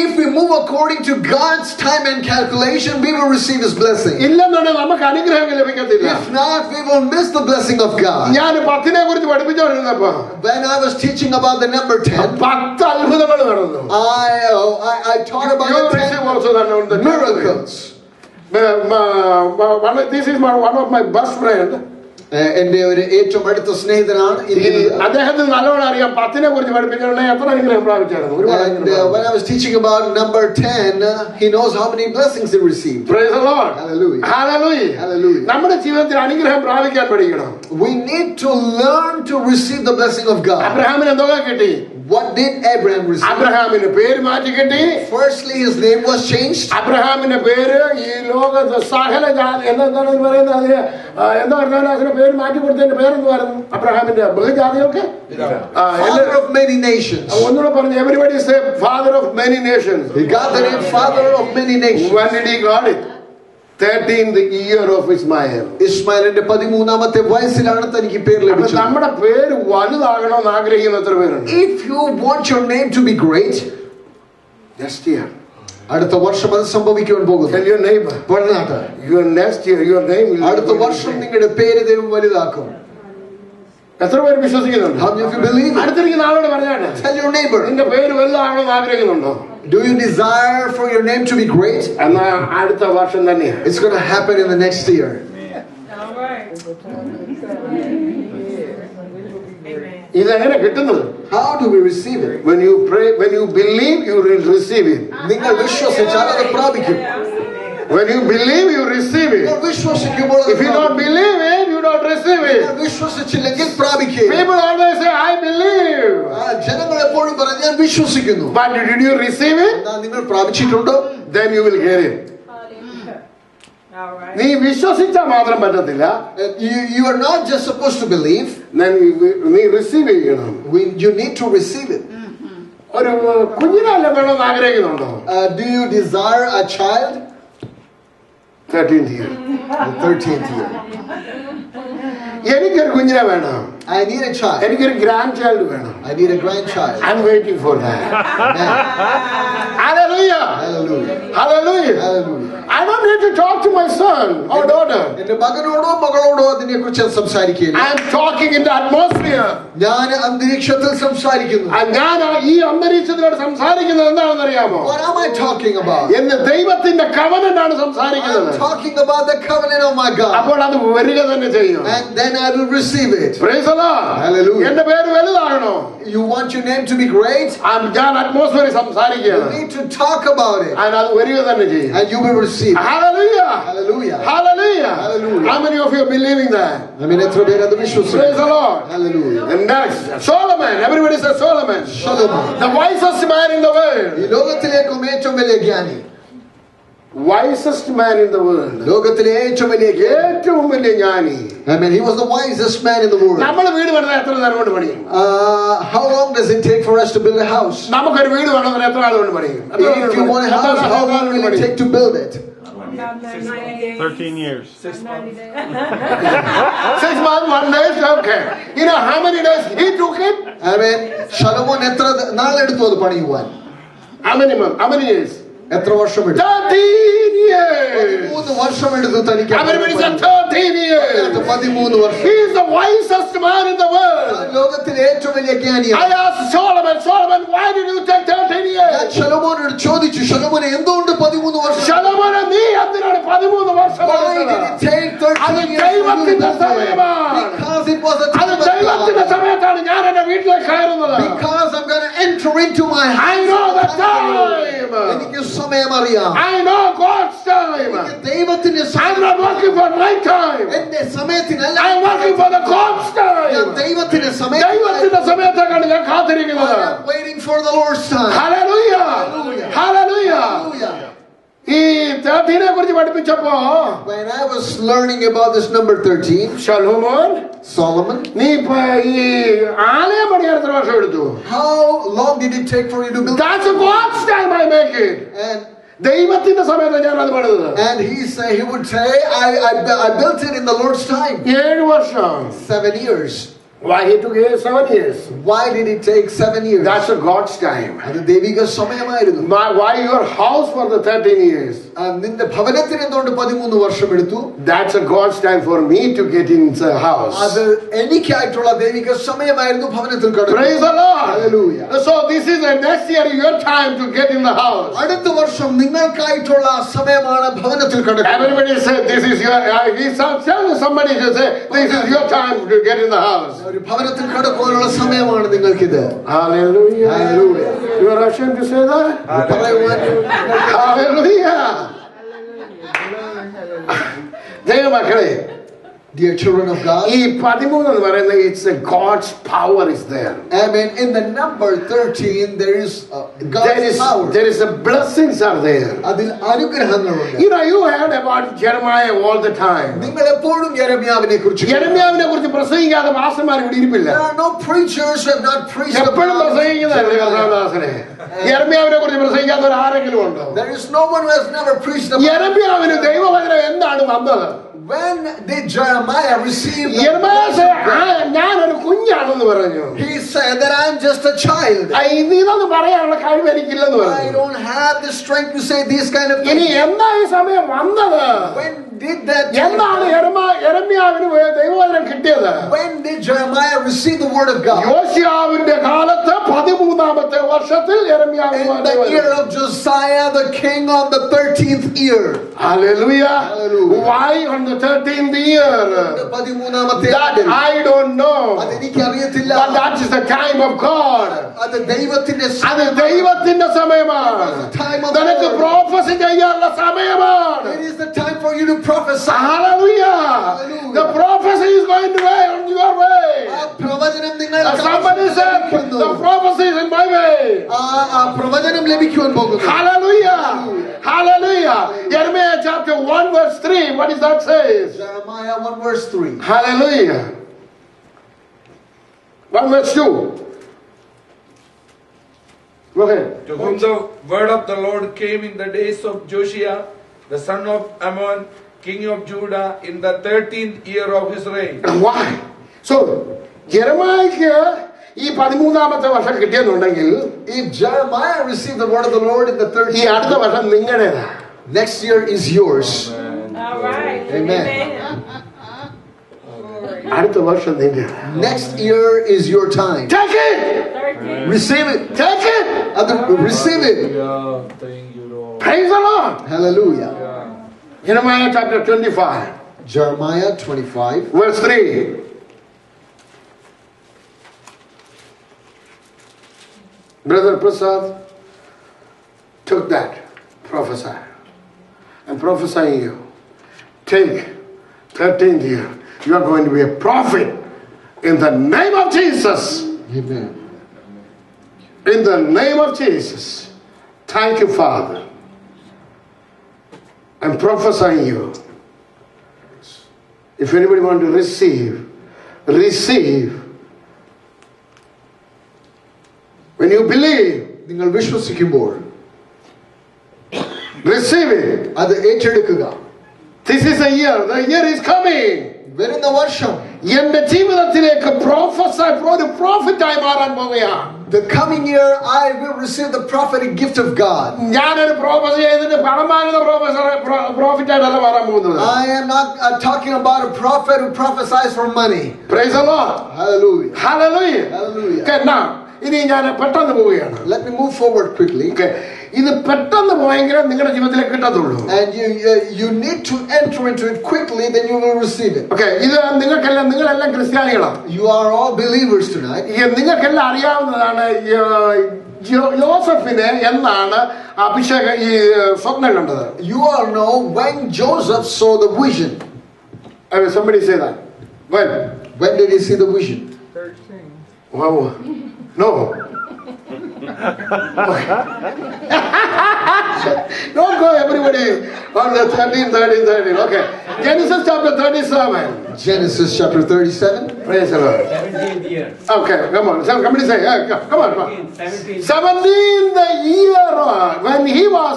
If we move according to God's time and calculation, we will receive his blessing. ഇല്ലെന്നുണ്ടെങ്കിൽ നമുക്ക് അനുഗ്രഹം ലഭിക്കത്തില്ല. If not, we will miss the blessing of God. ഞാൻ 10നെ കുറിച്ച് പഠിപ്പിച്ചുകൊണ്ടിരുന്നപ്പോ When I was teaching about the number 10, 10 അത്ഭുതങ്ങൾ നടന്നു. I taught about the 10 miracles. This is one of my best friend. എന്റെ ഒരു ഏറ്റവും അടുത്ത സ്നേഹിതനാണ് ഇരിക്കുന്നത്. അദ്ദേഹത്തിന് നല്ലോണം അറിയാം 10നെ കുറിച്ച് പഠിപ്പിച്ചിട്ടുണ്ടെങ്കിൽ എത്ര അനുഗ്രഹം പ്രാപിച്ചായിരുന്നു. When I was teaching about number 10, he knows how many blessings he received. Praise the Lord. Hallelujah. Hallelujah. Hallelujah. നമ്മുടെ ജീവിതത്തിൽ അനുഗ്രഹം പ്രാപിക്കാൻ പഠിക്കണം. We need to learn to receive the blessing of God. അബ്രഹാമിന് എന്തൊക്കെ കിട്ടി? What did Abraham receive? അബ്രഹാമിന് പേര് മാറ്റി കിട്ടി. Firstly, his name was changed. അബ്രഹാമിന്റെ പേര് ഈ ലോകത്ത് സകല എന്താണ് പറയുന്നത്? എന്താ പറഞ്ഞാൽ പേര് മാറ്റി കൊടുത്തതിന്റെ പേരെന്തായിരുന്നു? അബ്രഹാമിന്റെ ബഹുജാതികൾക്ക് Father of many nations. ഒന്നുകൂടെ പറഞ്ഞു. Everybody say father of many nations. He got the name Father of many nations. When did he got it? 13th year of Ismail. ഇസ്മായിലിന്റെ 13ാമത്തെ വയസ്സിലാണ് തനിക്ക് പേര് ലഭിച്ചത്. നമ്മുടെ പേര് വലുതാകണമെന്ന് ആഗ്രഹിക്കുന്ന എത്ര പേരുണ്ട്? If you want your name to be great, next year. അടുത്ത വർഷം അത് സംഭവിക്കാൻ പോകുന്നു. Tell your neighbor. പറഞ്ഞാട്ടെ, your next year your name will. അടുത്ത വർഷം നിങ്ങളുടെ പേര് ദൈവം വലുതാക്കും. എത്ര പേര് വിശ്വസിക്കുന്നുണ്ട്? How many of you believe it? അടുത്തിരിക്കുന്ന ആളോട് പറഞ്ഞാട്ടെ, Tell your neighbor. നിന്റെ പേര് വലുതാകണമെന്ന് ആഗ്രഹിക്കുന്നുണ്ടോ? Do you desire for your name to be great? എന്നാ അടുത്ത വർഷം തന്നെയാ. It's going to happen in the next year. All right. ഇതെങ്ങനെ കിട്ടുന്നത്? How do we receive it? When you pray, when you believe, you will receive it. നിങ്ങൾ വിശ്വസിച്ചാൽ അത് പ്രാപിക്കും. When you believe, you receive it. നിങ്ങൾ വിശ്വസിക്കുമ്പോൾ അത് If you don't believe it, you don't receive it. നിങ്ങൾ വിശ്വസിച്ചില്ലെങ്കിൽ പ്രാപിക്കും. People always say, I believe. ജനങ്ങൾ എപ്പോഴും പറയും ഞാൻ വിശ്വസിക്കുന്നു. But did you receive it? നിങ്ങൾ പ്രാപിച്ചിട്ടുണ്ടോ? Then you will get it. All right. നീ വിശ്വസിച്ചാൽ മാത്രം പറ്റത്തില്ല. You are not just supposed to believe. Then നീ റിസീവ് ചെയ്യണം. You need to receive it. ഒരു കുഞ്ഞിനല്ല വേണമെന്ന് ആഗ്രഹിക്കുന്നുണ്ടോ? Do you desire a child? 13th year. The 13th year. എനിക്കൊരു കുഞ്ഞിനെ വേണം. I need a child. എനിക്കൊരു ഗ്രാൻഡ് ചൈൽഡ് വേണം. I need a grandchild. I'm waiting for that. Hallelujah. Hallelujah. Hallelujah. Hallelujah. I don't need to talk to my son or daughter. എന്റെ മകനോടോ മകളോടോ അതിനെക്കുറിച്ച് സംസാരിക്കുകയില്ല. I am talking in the atmosphere. ഞാൻ അന്തരീക്ഷത്തിൽ സംസാരിക്കുന്നു. ഞാൻ ഈ അന്തരീക്ഷത്തിലോട് സംസാരിക്കുന്നത് എന്താണെന്ന് അറിയാമോ? What am I talking about? എന്ന് ദൈവത്തിന്റെ കവനന്റ് ആണ് സംസാരിക്കുന്നത്. I'm talking about the covenant of my God. അപ്പോൾ അത് വരിക തന്നെ ചെയ്യും. And then then I will receive it. Praise the Lord. Hallelujah. എന്റെ പേര് വലുതാകണോ? You want your name to be great? ഞാൻ അറ്റ്മോസ്ഫിയറിൽ You സംസാരിക്കുകയാണ്. need to talk about it. അത് വരിക തന്നെ ചെയ്യും. And you will receive it. Hallelujah. Hallelujah. Hallelujah. Hallelujah. How many of you are believing that? I mean, എത്ര പേര് അത് വിശ്വസിക്കുന്നു? Praise the Lord. Hallelujah. And next, Solomon. Everybody says Solomon. Solomon. The wisest man in the ഈ world. ലോകത്തിലേക്കും ഏറ്റവും വലിയ ജ്ഞാനി. Wisest man in the world. ലോകത്തിലെ ഏറ്റവും വലിയ ജ്ഞാനി. ഏറ്റവും വലിയ ജ്ഞാനി. I mean, he was the wisest man in the world. നമ്മൾ വീട് പണിതാൽ എത്ര നേരം കൊണ്ട് പണിയും? How long does it take for us to build a house? നമുക്കൊരു വീട് വേണമെങ്കിൽ എത്ര നാൾ കൊണ്ട് പണിയും? If you want a house, how long will it take to build it? 13 years. 6 months, 1 day, okay. You know how many days he took it? I mean, ശലോമോൻ എത്ര നാളെടുത്തു അത് പണിയുവാൻ? How many years? എത്ര വർഷം എടുത്തു? 13 years. 13 വർഷം എടുത്തു തനിക്ക്. Everybody said 13 years. 13 വർഷം. He is the wisest man in the world. ലോകത്തിലെ ഏറ്റവും വലിയ I ജ്ഞാനിയാണ്. asked Solomon, why did you take 13 ഞാൻ years? ശലോമോനോട് ചോദിച്ചു, ശലോമോനെ എന്തുകൊണ്ട് 13 വർഷം? Solomon, നീ എന്തിനാണ് 13 വർഷം Why did എടുത്തത്? it take 13 years? ദൈവത്തിന്റെ സമയമാണ്. Because it was a അത് time of ദൈവത്തിന്റെ God. സമയത്താണ് ഞാൻ എന്റെ വീട്ടിലേക്ക് കയറുന്നത്. Because I'm going to enter into my house. I know the time. എനിക്ക് സമയം അറിയാം. I know God's time. ദൈവത്തിന്റെ I'm not working for my time. എന്റെ സമയത്തിനല്ല. I'm working for the God's ഞാൻ time. ദൈവത്തിന്റെ സമയം. ദൈവത്തിന്റെ സമയത്തേക്കാണ് ഞാൻ കാത്തിരിക്കുന്നത്. I am waiting for the Lord's time. Hallelujah. Hallelujah. Hallelujah. ഈ 13 കുറിച്ച് പഠിപ്പിച്ചപ്പോ When I was learning about this number 13, Solomon, Solomon, നീ ഇപ്പൊ ഈ ആലയം പണിയാൻ എത്ര വർഷം എടുത്തു? how long did it take for you to build? That's a God's time I make it. And ദൈവത്തിന്റെ സമയത്ത് ഞാൻ അത് പണിതത്. he would say, I built it in the Lord's time. 7 വർഷം. 7 years. Why he took 7 years? Why did it take 7 years? That's a God's time. അത് ദൈവിക സമയമായിരുന്നു. Why your house for the 13 years? നിന്റെ ഭവനത്തിന് എന്തുകൊണ്ട് 13 വർഷം എടുത്തു? That's a God's time for me to get in the house. അത് എനിക്കായിട്ടുള്ള ദൈവിക സമയമായിരുന്നു ഭവനത്തിൽ കടക്കാൻ. Praise the Lord. Hallelujah. So this is the next year your time to get in the house. അടുത്ത വർഷം നിങ്ങൾക്കായിട്ടുള്ള സമയമാണ് ഭവനത്തിൽ കടക്കാൻ. Everybody say this is your somebody should say this is your time to get in the house. ഒരു ഭവനത്തിൽ കടക്കാനുള്ള സമയമാണ് നിങ്ങൾക്കിത്. Hallelujah. Hallelujah. You are ashamed to say that? Hallelujah. ദൈവമക്കളെ, Dear children of God, ഈ 13 എന്ന് പറയുന്നത് it's a God's power is there. Amen. In the number 13, there is God's power. There is a blessings are there. അതിൽ അനുഗ്രഹങ്ങളുണ്ട്. You know, you heard about Jeremiah all the time. നിങ്ങൾ എപ്പോഴും യെരമ്യാവിനെ കുറിച്ച് യെരമ്യാവിനെ കുറിച്ച് പ്രസംഗിക്കാതെ മാസ്റ്റർമാർ ഇവിടെ ഇരിപ്പില്ല. There are no preachers who have not preached എപ്പോഴും about പ്രസംഗിക്കുന്നതല്ലേ കർത്താവദാസനെ? യെരമ്യാവിനെ കുറിച്ച് പ്രസംഗിക്കാത്ത ആരെങ്കിലും ഉണ്ടോ? There is no one who has never preached about. യെരമ്യാവിന് ദൈവവചനം എന്താണ് വന്നത്? When did Jeremiah receive the ഞാനൊരു കുഞ്ഞാണെന്ന് പറഞ്ഞു. He said that I'm just a child. ഇതൊന്നും പറയാനുള്ള കഴിവ് എനിക്കില്ലെന്ന് I പറഞ്ഞു. don't have the strength to say these kind of ഇനി things. എന്നാ ഈ സമയം വന്നത്? When did that എന്നാണ് യെരമ്യാവിന് ദൈവവചനം കിട്ടിയത്? When did Jeremiah receive the word of God? യോശിയാവിന്റെ കാലത്ത് 13ാമത്തെ വർഷത്തിൽ യെരമ്യാവിന് In the year of Josiah the king on the 13th year. Hallelujah. Hallelujah. Why on the 13th year? 13ാമത്തെ That I don't know. അതെനിക്കറിയത്തില്ല. But that is the time of God. അത് ദൈവത്തിന്റെ അത് ദൈവത്തിന്റെ സമയമാണ്. നിനക്ക് prophecy ചെയ്യാനുള്ള സമയമാണ്. It is the time for you to prophesy. Hallelujah. The prophecy is going to be on your way. പ്രവചനം നിങ്ങൾക്ക് Somebody said the prophecy is in my way. പ്രവചനം ലഭിക്കുവാൻ പോകുന്നു. Hallelujah. Hallelujah. Jeremiah chapter 1 verse 3. What does that say? Jeremiah 1 verse 3. Hallelujah. 1 verse 2. Go ahead. To whom the word of the Lord came in the days of Josiah, the son of Ammon, king of Judah, in the 13th year of his reign. Why? So, Jeremiah ഈ 13ാമത്തെ വർഷം കിട്ടിയെന്നുണ്ടെങ്കിൽ If Jeremiah received the word of the Lord in the 13th ഈ അടുത്ത വർഷം നിങ്ങളുടേതാ. next year is yours. All right. Amen. അടുത്ത വർഷം നിങ്ങളുടെ. Next year is your time. Take it. Receive it. Take it. Receive it. Thank you, Lord. Praise the Lord. Hallelujah. Jeremiah chapter 25 Jeremiah 25 verse 3. Brother Prasad took that, prophesy. And prophesying you, take 13th year, you are going to be a prophet in the name of Jesus. Amen. In the name of Jesus. Thank you, Father. I'm prophesying you. If anybody want to receive. When you believe, നിങ്ങൾ വിശ്വസിക്കുമ്പോൾ receive it. അത് ഏറ്റെടുക്കുക. This is a year. The year is coming. വരുന്ന വർഷം എന്റെ ജീവിതത്തിലേക്ക് ഒരു പ്രോഫിറ്റായി മാറാൻ പോവുകയാണ്. The coming year I will receive the prophetic gift of God. ഞാനൊരു പ്രോഫസി ചെയ്തിട്ട് പണം വാങ്ങുന്ന പ്രോഫിറ്റായിട്ടല്ല മാറാൻ പോകുന്നത്. I am not talking about a prophet who prophesies for money. Praise the Lord. Hallelujah. Hallelujah. Hallelujah. Okay, now ഇനി ഞാൻ പെട്ടെന്ന് പോവുകയാണ്. Let me move forward quickly. Okay. ഇത് പെട്ടെന്ന് പോയെങ്കിലേ നിങ്ങളുടെ ജീവിതത്തിലേക്ക് കിട്ടത്തുള്ളൂ. And you need to enter into it quickly, then you will receive it. Okay, ഇത് നിങ്ങളെല്ലാം ക്രിസ്ത്യാനികളാണ്. You are all believers tonight. നിങ്ങൾക്കെല്ലാം അറിയാവുന്നതാണ് യോസഫിനെ എന്നാണ് അഭിഷേകം ഈ സ്വപ്നം കണ്ടത്. You all know when Joseph saw the vision. Somebody say that. When did he see the vision? 13. Wow. No. Don't go everybody on the 13. Okay. Genesis chapter 37. Genesis chapter 37. Praise the Lord. 17th year. Okay, come on. Somebody say, come on. 17th year. When he was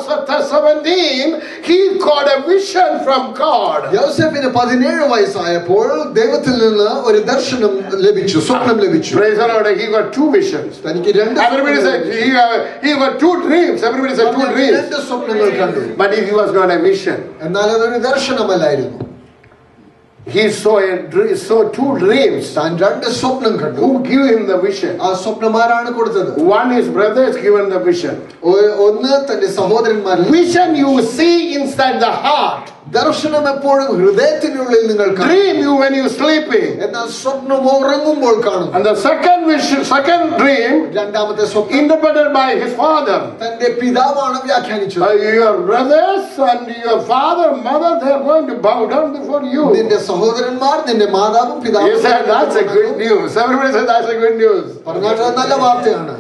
17, he got a vision from God. യോസേഫിന് 17 വയസ്സായപ്പോൾ ദൈവത്തിൽ നിന്ന് ഒരു ദർശനം ലഭിച്ചു, സ്വപ്നം ലഭിച്ചു. Praise the Lord. He got two visions. തനിക്ക് രണ്ട് Everybody said he got two dreams. Everybody said two dreams. രണ്ട് സ്വപ്നങ്ങൾ കണ്ടു. But it was not a vision. എന്നാൽ അതൊരു ദർശനമല്ലായിരുന്നു. He saw two dreams. താൻ രണ്ട് സ്വപ്നം കണ്ടു. Who gave him the vision? ആ സ്വപ്നമാരാണ് കൊടുത്തത്? One is brothers given the vision. ഒന്ന് തന്റെ സഹോദരന്മാർ. Vision you see inside the heart. ദർശനം എപ്പോഴും ഹൃദയത്തിനുള്ളിൽ നിങ്ങൾ കാണും. Dream you when you sleeping. എന്നാൽ സ്വപ്നം ഉറങ്ങുമ്പോൾ കാണും. And the second dream രണ്ടാമത്തെ സ്വപ്നം interpreted by his father. തന്റെ പിതാവാണ് വ്യാഖ്യാനിച്ചത്. Your brothers and your father, mother, they are going to bow down before you. നിന്റെ സഹോദരന്മാർ, നിന്റെ മാതാവും പിതാവും. He said that's a good news. Everybody said that's a good news. പറഞ്ഞാൽ നല്ല വാർത്തയാണ്.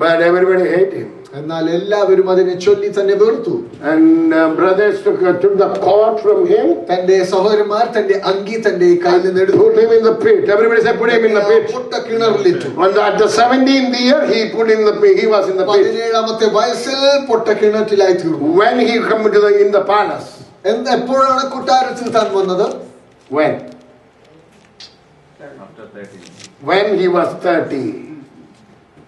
But everybody hate him. എന്നാൽ എല്ലാവരും അതിനെ ചൊല്ലി തന്നെ വെറുത്തു. And brothers took the cord from him. തന്റെ സഹോദരന്മാർ തന്റെ അങ്കി തന്റെ കയ്യിൽ നിന്ന് എടുത്തു. Put him in the pit. Everybody said put him in the pit. പൊട്ട കിണറിലിട്ടു. At the 17th year he put in the pit. He was in the pit. 17ാമത്തെ വയസ്സിൽ പൊട്ട കിണറ്റിലായി തീർന്നു. When he come to in the palace. എപ്പോഴാണ് കൊട്ടാരത്തിൽ താൻ വന്നത്? When? After 30. When he was 30.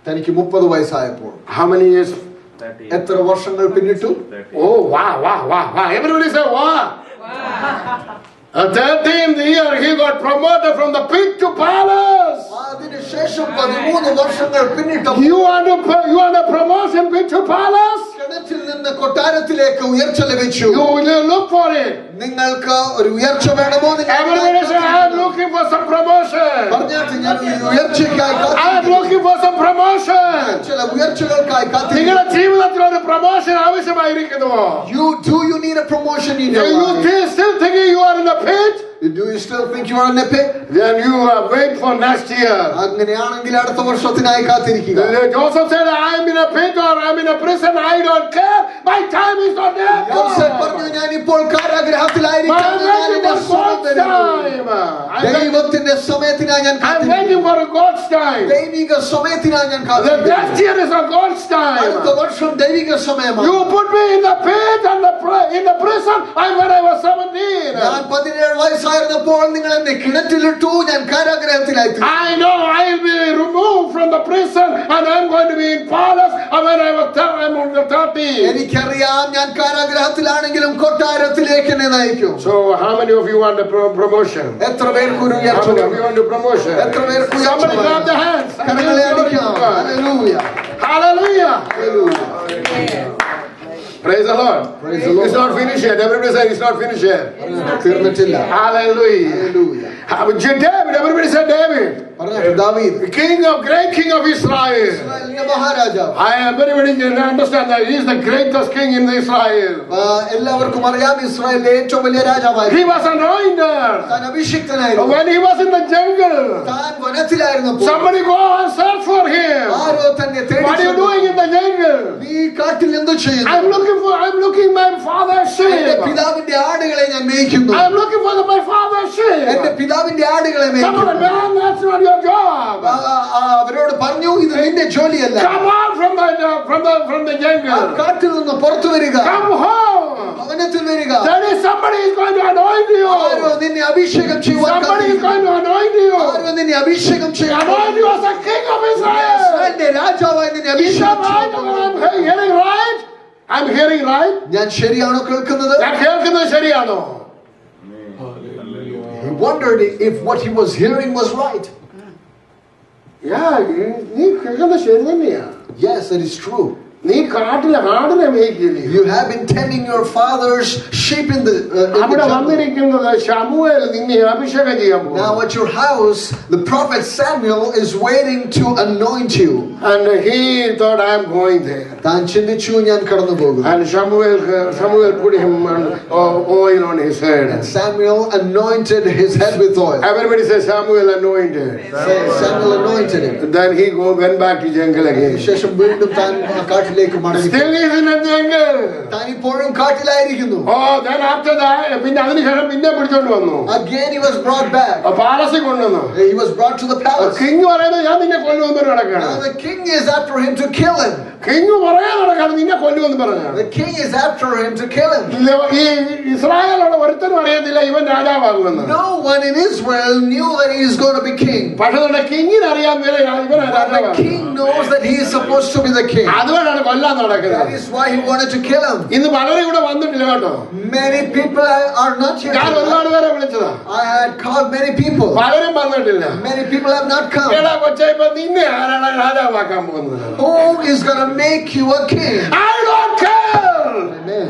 തനിക്ക് 30 വയസ്സായപ്പോൾ. How many years? 30. എത്ര വർഷങ്ങൾ പിന്നിട്ടു? 30. Oh, wow. Everybody say wow. 13th year he got promoted from the pit to palace. അതിനുശേഷം 13 വർഷങ്ങൾ പിന്നിട്ടു. You want a promotion pit to palace? കിണറ്റിൽ നിന്ന് കൊട്ടാരത്തിലേക്ക് ഉയർച്ച ലഭിച്ചു. You will look for it. നിങ്ങൾക്ക് ഒരു ഉയർച്ച വേണമോ? Everybody say I am looking for some promotion. പറഞ്ഞാൽ ഞാൻ ഉയർച്ചയ്ക്കായി I am looking for some promotion. ചില ഉയർച്ചകൾക്കായി കാത്തിരിക്കുന്നു. നിങ്ങളുടെ ജീവിതത്തിൽ ഒരു promotion ആവശ്യമായിരിക്കുന്നു. You need a promotion in your You life. still thinking you are in a pit? Do you still think you are in a pit? Then you wait for next year. അങ്ങനെയാണെങ്കിൽ അടുത്ത വർഷത്തിനായി കാത്തിരിക്കുക. Joseph said, I am in a pit or I am in a prison. I don't care. My time is not there. യോസേഫ് പറഞ്ഞു, ഞാൻ ഇപ്പോൾ കാരാഗൃഹത്തിലായിരിക്കുന്നു. ദൈവത്തിന്റെ സമയത്തിനായി ഞാൻ I'm waiting for God's time. ദൈവിക സമയത്തിനായി ഞാൻ The കാത്തിരിക്കുന്നു. next year is a God's time. അടുത്ത വർഷം ദൈവിക സമയമാണ്. You put me in the pit and in the prison. When I was 17. ഞാൻ 17 വയസ്സായിരുന്നപ്പോൾ നിങ്ങൾ എന്നെ കിണറ്റിലിട്ടു. ഞാൻ കാരാഗൃഹത്തിലായി. I know I will be removed from the prison and I am going to be in palace. And when I was 30. എനിക്കറിയാം ഞാൻ കാരാഗൃഹത്തിലാണെങ്കിലും കൊട്ടാരത്തിലേക്ക് എന്നെ നയിക്കും. So how many of you want a promotion? എത്ര പേർക്ക് ഒരു How ഉയർച്ച many of വേണം? you want a promotion? എത്ര പേർക്ക് Somebody clap the hands. കരങ്ങളെ അടിക്കാം. Hallelujah. Hallelujah. Hallelujah. Praise the Lord. Praise the Lord. It's not finished yet. Everybody say it's not finished yet. തീർന്നിട്ടില്ല. Hallelujah. Hallelujah. David, everybody said David. പറഞ്ഞോ, ദാവീദ് Great king of Israel. ഇസ്രായേലിന്റെ മഹാരാജാവ്. Everybody can understand that he is the greatest king in Israel. എല്ലാവർക്കും അറിയാം ഇസ്രായേലിലെ ഏറ്റവും വലിയ രാജാവായിരുന്നു. He was anointed. താൻ അഭിഷിക്തനായിരുന്നു. When he was in the jungle, താൻ വനത്തിലായിരുന്നപ്പോൾ somebody go and search for him. ആരോ തന്നെ തേടി What are you doing in the jungle? നീ കാട്ടിൽ എന്തു ചെയ്യുന്നു? I'm looking my father's എന്റെ sheep. പിതാവിന്റെ ആടുകളെ ഞാൻ മേയ്ക്കുന്നു. I'm looking for my father's sheep. എന്റെ പിതാവിന്റെ ആടുകളെ Come on, മേയ്ക്കുന്നു. man, that's not your job. അവരോട് പറഞ്ഞു, ഇത് നിന്റെ ജോലിയല്ല. Come out from the ആ jungle. കാട്ടിൽ നിന്ന് പുറത്തു വരിക. Come home. ഭവനത്തിൽ വരിക. There is somebody is going to anoint you. ആരോ നിന്നെ അഭിഷേകം ചെയ്യുവാൻ Somebody is going to anoint you. ആരോ നിന്നെ അഭിഷേകം ചെയ്യാൻ Anoint you as a king of Israel. ഇസ്രായേലിന്റെ രാജാവായി നിന്നെ Is അഭിഷേകം that right? I'm hearing right? I'm hearing right? ഞാൻ ശരിയാണോ കേൾക്കുന്നത്? ഞാൻ കേൾക്കുന്നത് ശരിയാണോ? He wondered if what he was hearing was right. നീ കേൾക്കുന്നത് ശരി തന്നെയാ. Yes, it is true. നീ കാട്ടിലെ ആടിനെ മേയ്ക്കില്ലേ? You have been tending your father's sheep in the അവിടെ jungle. വന്നിരിക്കുന്നത് ശമൂവേൽ നിന്നെ അഭിഷേകം ചെയ്യാൻ പോകും. Now at your house, the prophet Samuel is waiting to anoint you. And he thought, I am going there. താൻ ചിന്തിച്ചു, ഞാൻ കടന്നു പോകുന്നു. And Samuel put him oil on his head. And Samuel anointed his head with oil. Everybody says Samuel anointed. Samuel anointed him. Then he went back to jungle again. ശേഷം വീണ്ടും താൻ കാട്ടിലേക്ക് മടങ്ങി. Still he is in the jungle. താൻ ഇപ്പോഴും കാട്ടിലായിരിക്കുന്നു. Then after that, പിന്നെ അതിനുശേഷം പിന്നെ പിടിച്ചോണ്ട് വന്നു. Again he was brought back. പാലസിൽ കൊണ്ടുവന്നു. He was brought to the palace. King പറയുന്നത് ഞാൻ നിന്നെ കൊല്ലുമെന്ന് നടക്കാണ്. Now the king is after him to kill him. King പറയാൻ നടക്കാണ് നിന്നെ കൊല്ലുമെന്ന് പറഞ്ഞു. The king is after him to kill him. ഈ ഇസ്രായേലുള്ള ഒരുത്തനും അറിയത്തില്ല ഇവൻ രാജാവാകുമെന്ന്. No one in Israel knew that he is going to be king. പക്ഷേ നമ്മുടെ കിങ്ങിന് അറിയാൻ ഇവൻ But the രാജാവാകും. king knows that he is supposed to be the king. അതുകൊണ്ടാണ് കൊല്ലാൻ That നടക്കുന്നത്. is why he wanted to kill him. ഇന്ന് പലരും ഇവിടെ വന്നിട്ടില്ല കേട്ടോ. Many people are not here. ഞാൻ ഒരുപാട് പേരെ വിളിച്ചതാ. I had called many people. പലരും വന്നിട്ടില്ല. Many people have not come. എടാ കൊച്ചേ ഇപ്പൊ നിന്നെ ആരാണ് രാജാവാക്കാൻ പോകുന്നത്? Who is going to make you a king? I don't care. Amen.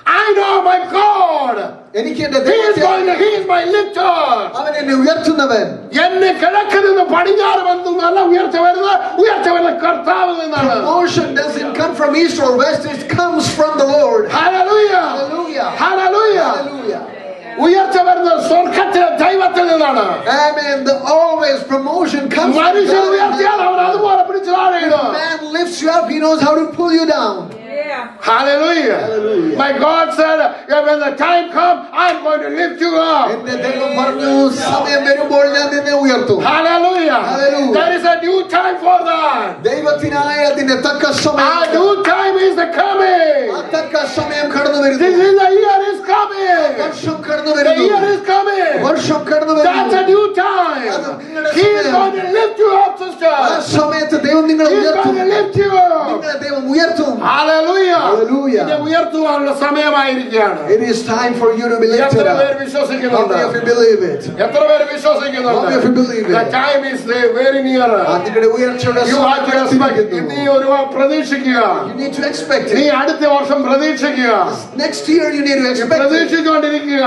I know my God. എനിക്ക് എന്റെ He is ദൈവത്തെ my lifter. അവൻ എന്നെ ഉയർത്തുന്നവൻ. എന്നെ കിഴക്ക് നിന്ന് പടിഞ്ഞാറ് വന്നല്ല ഉയർച്ച വരുന്ന കർത്താവ് നിന്നാണ്. Promotion doesn't come from east or west, it comes from the Lord. Hallelujah. Hallelujah. Hallelujah. Hallelujah. ഉയർച്ച വരുന്ന സ്വർഗ്ഗത്തിലെ ദൈവത്തിൽ നിന്നാണ്. Amen. The always promotion comes from മനുഷ്യൻ God. ഉയർത്തിയാൽ അവൻ അതുപോലെ പിടിച്ചു താഴെയിടും. Man lifts you up, he knows how to pull you down. Hallelujah. Hallelujah. My God said, when the time comes, I'm going to lift you up. എന്റെ ദൈവം പറഞ്ഞു, സമയം വരുമ്പോൾ ഞാൻ നിന്നെ ഉയർത്തും. Hallelujah. Hallelujah. There is a due time for that. ദൈവത്തിനായ അതിന്റെ തക്ക A സമയം. due time is coming. ആ തക്ക സമയം കടന്നു വരുന്നു. This is the year is coming. വർഷം കടന്നു The വരുന്നു. year is coming. വർഷം കടന്നു That's a വരുന്നു. due time. He is going to lift you up, ആ sister. സമയത്ത് ദൈവം നിങ്ങളെ He is ഉയർത്തും. going to lift you up. നിങ്ങളെ ദൈവം ഉയർത്തും. Hallelujah. Hallelujah. ഇത് ഉയർത്തുവാനുള്ള സമയമായിരിക്കുകയാണ്. It is time for you to be lifted എത്ര up. പേര് How വിശ്വസിക്കുന്നുണ്ട്? many of you believe it? എത്ര പേര് How വിശ്വസിക്കുന്നുണ്ട്? many of you believe The it? time is very near. നിങ്ങളുടെ ഉയർച്ചയുടെ You have to expect. നീ സമയം ഒരു പ്രതീക്ഷിക്കുക. You need to expect നീ it. അടുത്ത വർഷം പ്രതീക്ഷിക്കുക. Next year you need to expect it. പ്രതീക്ഷിച്ചുകൊണ്ടിരിക്കുക.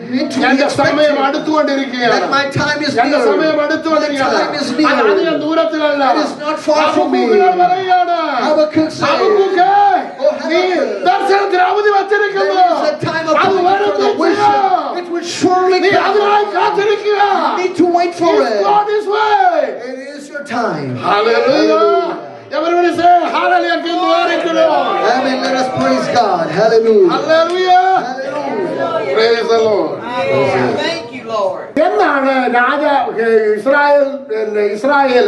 You need to be എന്റെ സമയം expecting അടുത്തുകൊണ്ടിരിക്കുകയാണ്. that my time is എന്റെ near. സമയം My അടുത്തുകൊണ്ടിരിക്കുകയാണ്. time is അത് near. അധികം ദൂരത്തിലല്ല. It is not far from me. ഹബക്കൂക്കിനോട് പറയുകയാണ്. Habakkuk says, ഹബക്കൂക്കേ, Oh, നീ Habakkuk, ദർശനത്തിന് അവധി വച്ചിരിക്കുന്നു. there is a time of അത് for വരും the wisdom. It will surely നീ അതിനായി come. കാത്തിരിക്കുക. You need to wait for He's it. on his way. It is your time. Hallelujah. Everybody say hallelujah. Glory to the Lord. Amen. Let us praise God. Hallelujah. Hallelujah. Hallelujah. Praise the Lord. Thank you, Lord. എന്നാണ് Israel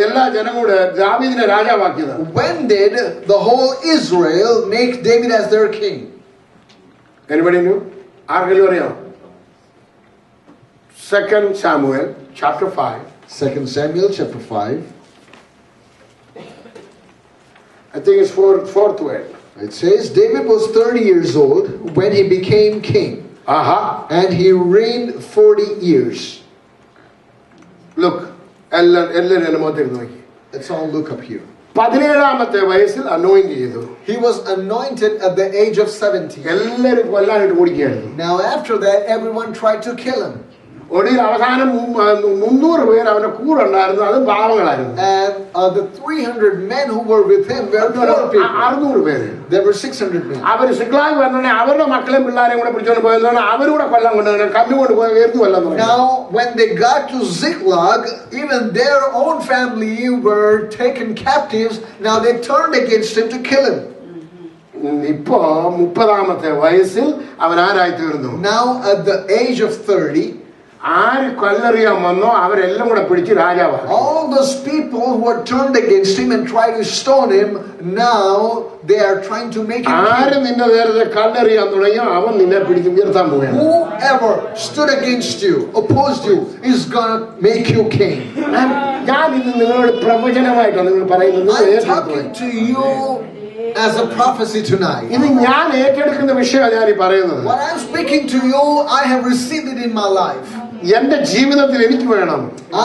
എല്ലാ ജനങ്ങളുടെ ദാവീദിനെ രാജാവാക്കിയത്? When did the whole Israel make David as their king? Anybody knew? ആർക്കെങ്കിലും അറിയാം? 2 Samuel chapter 5. 2 Samuel chapter 5. I think it's fourth way. It says David was 30 years old when he became king. And he reigned 40 years. Look, എല്ലാവരും എന്നെ മുഖത്തേക്ക് നോക്കി. Let's all look up here. 17-ാമത്തെ വയസ്സിൽ anoint ചെയ്തു. He was anointed at the age of 70. എല്ലാവരും കൊല്ലാനായിട്ട് ഓടിക്കുകയായിരുന്നു. Now after that, everyone tried to kill him. ഒടുവിൽ അവസാനം 300 പേര് അവന്റെ കൂടെ ഉണ്ടായിരുന്നു. അത് പാവങ്ങളായിരുന്നു. And the 300 men who were with him were poor people. 600 പേര്. There were 600 men. അവര് സിക്ലാഗ് വന്നോടെ അവരുടെ മക്കളെയും പിള്ളേരെയും കൂടെ പിടിച്ചോണ്ട് പോയതാണ്. അവരൂടെ കൊല്ലാൻ കൊണ്ടുവന്നു. കല്ലുകൊണ്ട് പോയി എഴുതി കൊല്ലാൻ തുടങ്ങി. Now when they got to Ziklag, even their own family were taken captives. Now they turned against him to kill him. ഇപ്പോ 30-ാമത്തെ വയസ്സിൽ അവൻ ആരായി തീർന്നു. Now at the age of 30, ആര് കൊല്ലറിയാൻ വന്നോ അവരെല്ലാം കൂടെ പിടിച്ച് രാജാവാണ്. all those people who had turned against him and tried to stone him, now they are trying to make him ആര് king. നിന്നെ നേരത്തെ കല്ലെറിയാൻ തുടങ്ങിയോ അവൻ നിന്നെ പിടിച്ച് ഉയർത്താൻ പോവുകയാണ്. Whoever stood against you, opposed you, is gonna make you king. ഞാൻ ഇത് നിങ്ങളോട് പ്രവചനമായിട്ടാണ് നിങ്ങൾ പറയുന്നത്. I'm talking to you as a prophecy tonight. ഇത് ഞാൻ ഏറ്റെടുക്കുന്ന വിഷയമാണ് ഞാൻ ഈ പറയുന്നത്. What I'm speaking to you, I have received it in my life. എന്റെ ജീവിതത്തിൽ എനിക്ക് വേണം.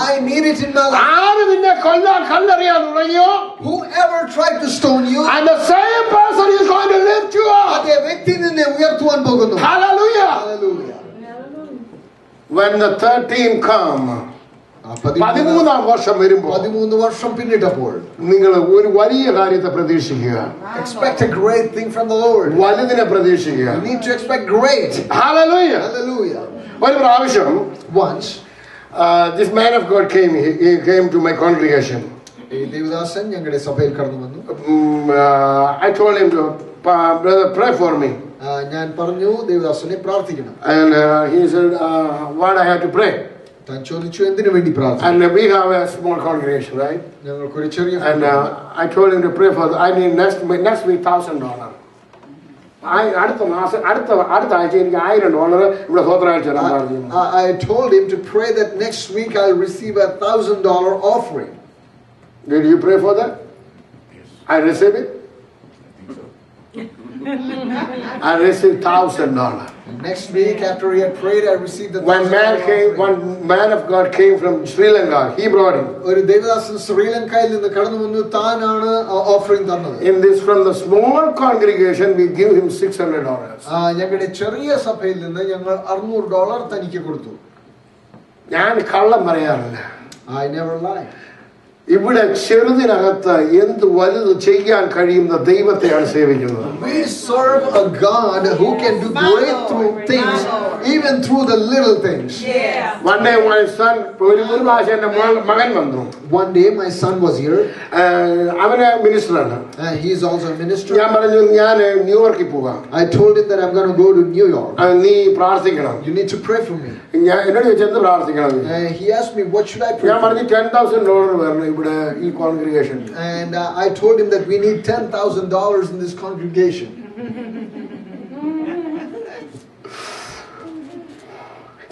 I need it in my life. ആര് നിന്നെ കൊല്ലാൻ കല്ലെറിയാൻ തുടങ്ങിയോ Whoever tried to stone you, and the same person is going to lift you up. അതേ വ്യക്തി നിന്നെ ഉയർത്തുവാൻ പോകുന്നു. Hallelujah. Hallelujah. When the 13 come, 13-ാം വർഷം വരുമ്പോൾ 13 വർഷം പിന്നിട്ടപ്പോൾ നിങ്ങൾ ഒരു വലിയ കാര്യത്തെ പ്രതീക്ഷിക്കുക. expect a great thing from the Lord. വലുതിനെ പ്രതീക്ഷിക്കുക. You need to expect great. Hallelujah. Hallelujah. ഒരു പ്രാവശ്യം Once this man of God he came to my congregation. ഈ ദേവദാസൻ ഞങ്ങളുടെ സഭയിൽ കടന്നു വന്നു. I told him to brother pray for me. ഞാൻ പറഞ്ഞു ദേവദാസനെ പ്രാർത്ഥിക്കണം. And he said what I had to pray. താൻ ചോദിച്ചു എന്തിനു വേണ്ടി പ്രാർത്ഥിക്കണം. And we have a small congregation, right? ഞങ്ങൾക്ക് ഒരു ചെറിയ And I told him to pray for I need next week $1,000. അടുത്ത ആഴ്ച എനിക്ക് $1,000 ഇവിടെ സ്വതന്ത്രാഴ്ച. I told him to pray that next week I'll receive $1,000 offering. Did you pray for that? Yes. I received it. I received $1,000. Next week after he had prayed, I received the One man of God came from Sri Lanka. He brought him. ഒരു ദേവദാസൻ ശ്രീലങ്കയിൽ നിന്ന് കടന്നു വന്നു. താനാണ് offering തന്നത്. In this from the small congregation we give him $600. ഞങ്ങളുടെ ചെറിയ സഭയിൽ നിന്ന് ഞങ്ങൾ $600 തനിക്ക് കൊടുത്തു. ഞാൻ കള്ളം പറയാറില്ല. I never lie. ഇവിടെ ചെറുതിനകത്ത് എന്ത് വലുത് ചെയ്യാൻ കഴിയുന്ന ദൈവത്തെയാണ് സേവിക്കുന്നത്. We serve a God who can do great things even through the little things. One day my son ഒരു പ്രാവശ്യം എൻ്റെ മകൻ വന്നു. One day my son was here. അവന് മിനിസ്റ്ററാണ്. He is also a minister. ഞാൻ പറഞ്ഞു ഞാൻ ന്യൂയോർക്കിൽ പോകാം. I told him that I'm going to go to New York. നീ പ്രാർത്ഥിക്കണം. You need to pray for me. ഞാൻ എന്നോട് ചോദിച്ചു എന്ത് പ്രാർത്ഥിക്കണം. He asked me what should I pray ഞാൻ for. പറഞ്ഞു $10,000 വരണം ഇവിടെ ഈ congregation. And I told him that we need $10,000 in this congregation.